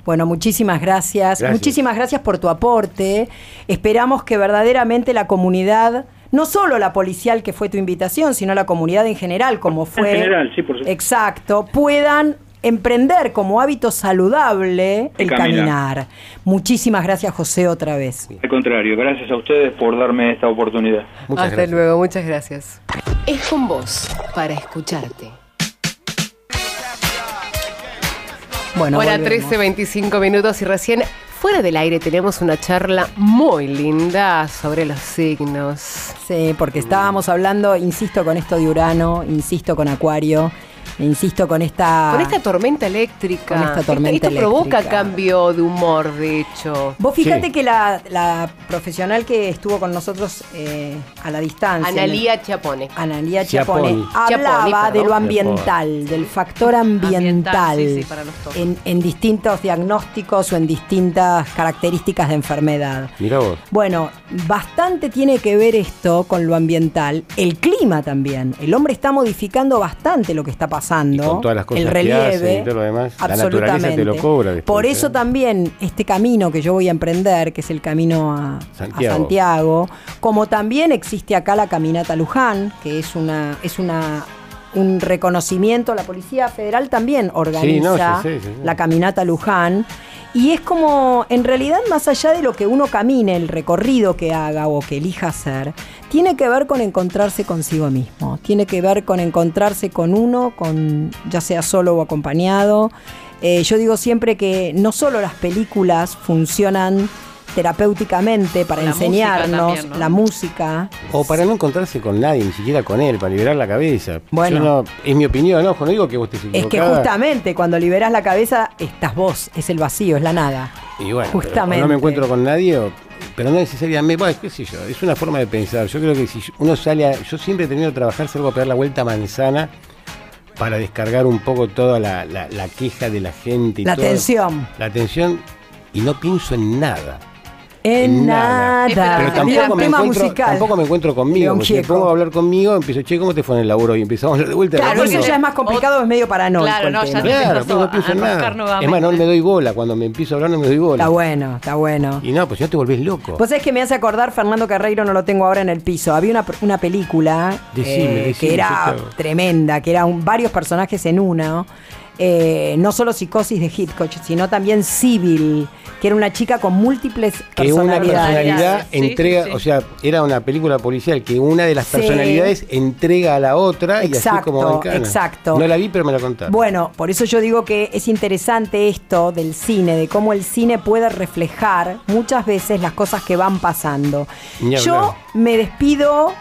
S6: Bueno, muchísimas gracias. Muchísimas gracias por tu aporte. Esperamos que verdaderamente la comunidad, no solo la policial que fue tu invitación, sino la comunidad en general, como fue.
S10: En general, sí, por supuesto.
S6: Exacto, puedan emprender como hábito saludable el caminar. Muchísimas gracias, José, otra vez.
S10: Al contrario, gracias a ustedes por darme esta oportunidad.
S1: Hasta luego, muchas gracias. Es con vos, para escucharte.
S6: Bueno,
S1: hora 13:25 minutos y recién fuera del aire tenemos una charla muy linda sobre los signos.
S6: Sí, porque estábamos hablando, insisto con esto de Urano, insisto con Acuario, insisto con esta
S1: tormenta eléctrica.
S6: Con esta tormenta
S1: esto provoca cambio de humor, de hecho.
S6: Vos fíjate que la profesional que estuvo con nosotros a la distancia,
S1: Analía Chiapone,
S6: hablaba de lo ambiental, del factor ambiental,
S7: sí, para los
S6: en distintos diagnósticos o en distintas características de enfermedad.
S2: Mirá vos.
S6: Bueno, bastante tiene que ver esto con lo ambiental. El clima también. El hombre está modificando bastante lo que está pasando.
S2: Y con todas las cosas
S6: el relieve,
S2: que hace y todo lo demás, la naturaleza te lo cobra después.
S6: Por eso también este camino que yo voy a emprender, que es el camino a Santiago, como también existe acá la caminata Luján, que es un reconocimiento, la Policía Federal también organiza la caminata Luján. Y es como, en realidad, más allá de lo que uno camine, el recorrido que haga o que elija hacer, tiene que ver con encontrarse consigo mismo. Tiene que ver con encontrarse con uno, ya sea solo o acompañado. Yo digo siempre que no solo las películas funcionan terapéuticamente para enseñarnos
S7: también, ¿no?
S6: la música.
S2: O para no encontrarse con nadie, ni siquiera con él, para liberar la cabeza.
S6: Bueno,
S2: es mi opinión, no digo que vos estés equivocada.
S6: Es que justamente cuando liberás la cabeza estás vos, es el vacío, es la nada.
S2: Y bueno,
S6: justamente.
S2: no me encuentro con nadie, pero no necesariamente, bueno, qué sé yo, es una forma de pensar. Yo creo que si uno sale yo siempre he tenido que trabajar, salgo a pegar la vuelta a manzana para descargar un poco toda la queja de la gente. Y
S6: la tensión.
S2: La tensión, y no pienso en nada.
S6: En nada.
S2: Pero tampoco me encuentro conmigo. Porque me pongo a hablar conmigo, empiezo, che, ¿cómo te fue en el laburo? Y empezamos a hablar de vuelta.
S6: Claro, eso ya es más complicado, es medio paranoico.
S7: Claro, no, ya
S2: no pienso en nada. Es más, no me doy bola. Cuando me empiezo a hablar no me doy bola.
S6: Está bueno.
S2: Y no, pues ya te volvés loco.
S6: Vos sabés que me hace acordar, Fernando Carreiro, no lo tengo ahora en el piso. Había una película que era tremenda, que eran varios personajes en uno. No solo Psicosis de Hitchcock, sino también Civil, que era una chica con múltiples personalidades.
S2: Que una personalidad entrega, o sea, era una película policial que una de las personalidades entrega a la otra y así como van canas.
S6: Exacto.
S2: No la vi, pero me la contaron.
S6: Bueno, por eso yo digo que es interesante esto del cine, de cómo el cine puede reflejar muchas veces las cosas que van pasando. Yo me despido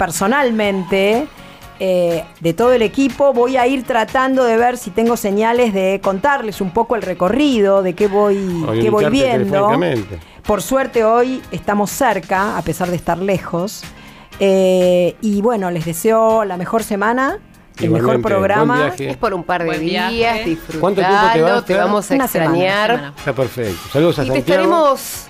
S6: personalmente, de todo el equipo, voy a ir tratando de ver si tengo señales de contarles un poco el recorrido, de qué voy viendo. Por suerte hoy estamos cerca, a pesar de estar lejos. Y bueno, les deseo la mejor semana. El mejor programa.
S1: Es por un par de días, disfrutalo.
S2: ¿Cuánto tiempo te vas?
S1: Te vamos a extrañar.
S2: Está perfecto. Saludos a
S1: y
S2: Santiago.
S1: Te estaremos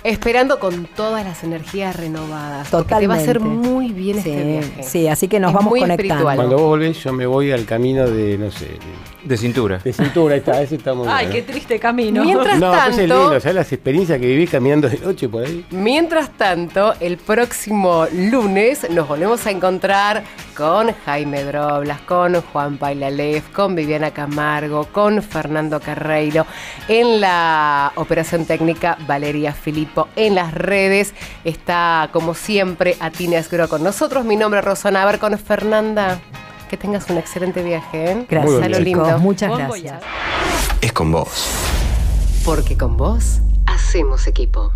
S1: esperando con todas las energías renovadas.
S6: Totalmente.
S1: Te va a hacer muy bien este viaje.
S6: Sí, así que nos vamos
S1: muy
S6: conectando.
S1: espiritual.
S2: Cuando vos volvés, yo me voy al camino de, no sé...
S3: De cintura.
S2: De cintura, ahí está, ese está muy bien.
S7: Ay, qué triste camino.
S1: Mientras
S2: No, pues es
S1: tanto,
S2: lindo, ¿sabes las experiencias que viví caminando de noche por ahí?
S1: mientras tanto, el próximo lunes nos volvemos a encontrar con Jaime Droblas, con Juan Pailalef, con Viviana Camargo, con Fernando Carreiro, en la operación técnica Valeria Filippo, en las redes está como siempre Atina Esgro con nosotros. Mi nombre es Rosana, a ver con Fernanda. Que tengas un excelente viaje, ¿eh?
S6: Gracias,
S1: A lo lindo.
S6: chicos, muchas gracias.
S5: Es con vos.
S1: Porque con vos hacemos equipo.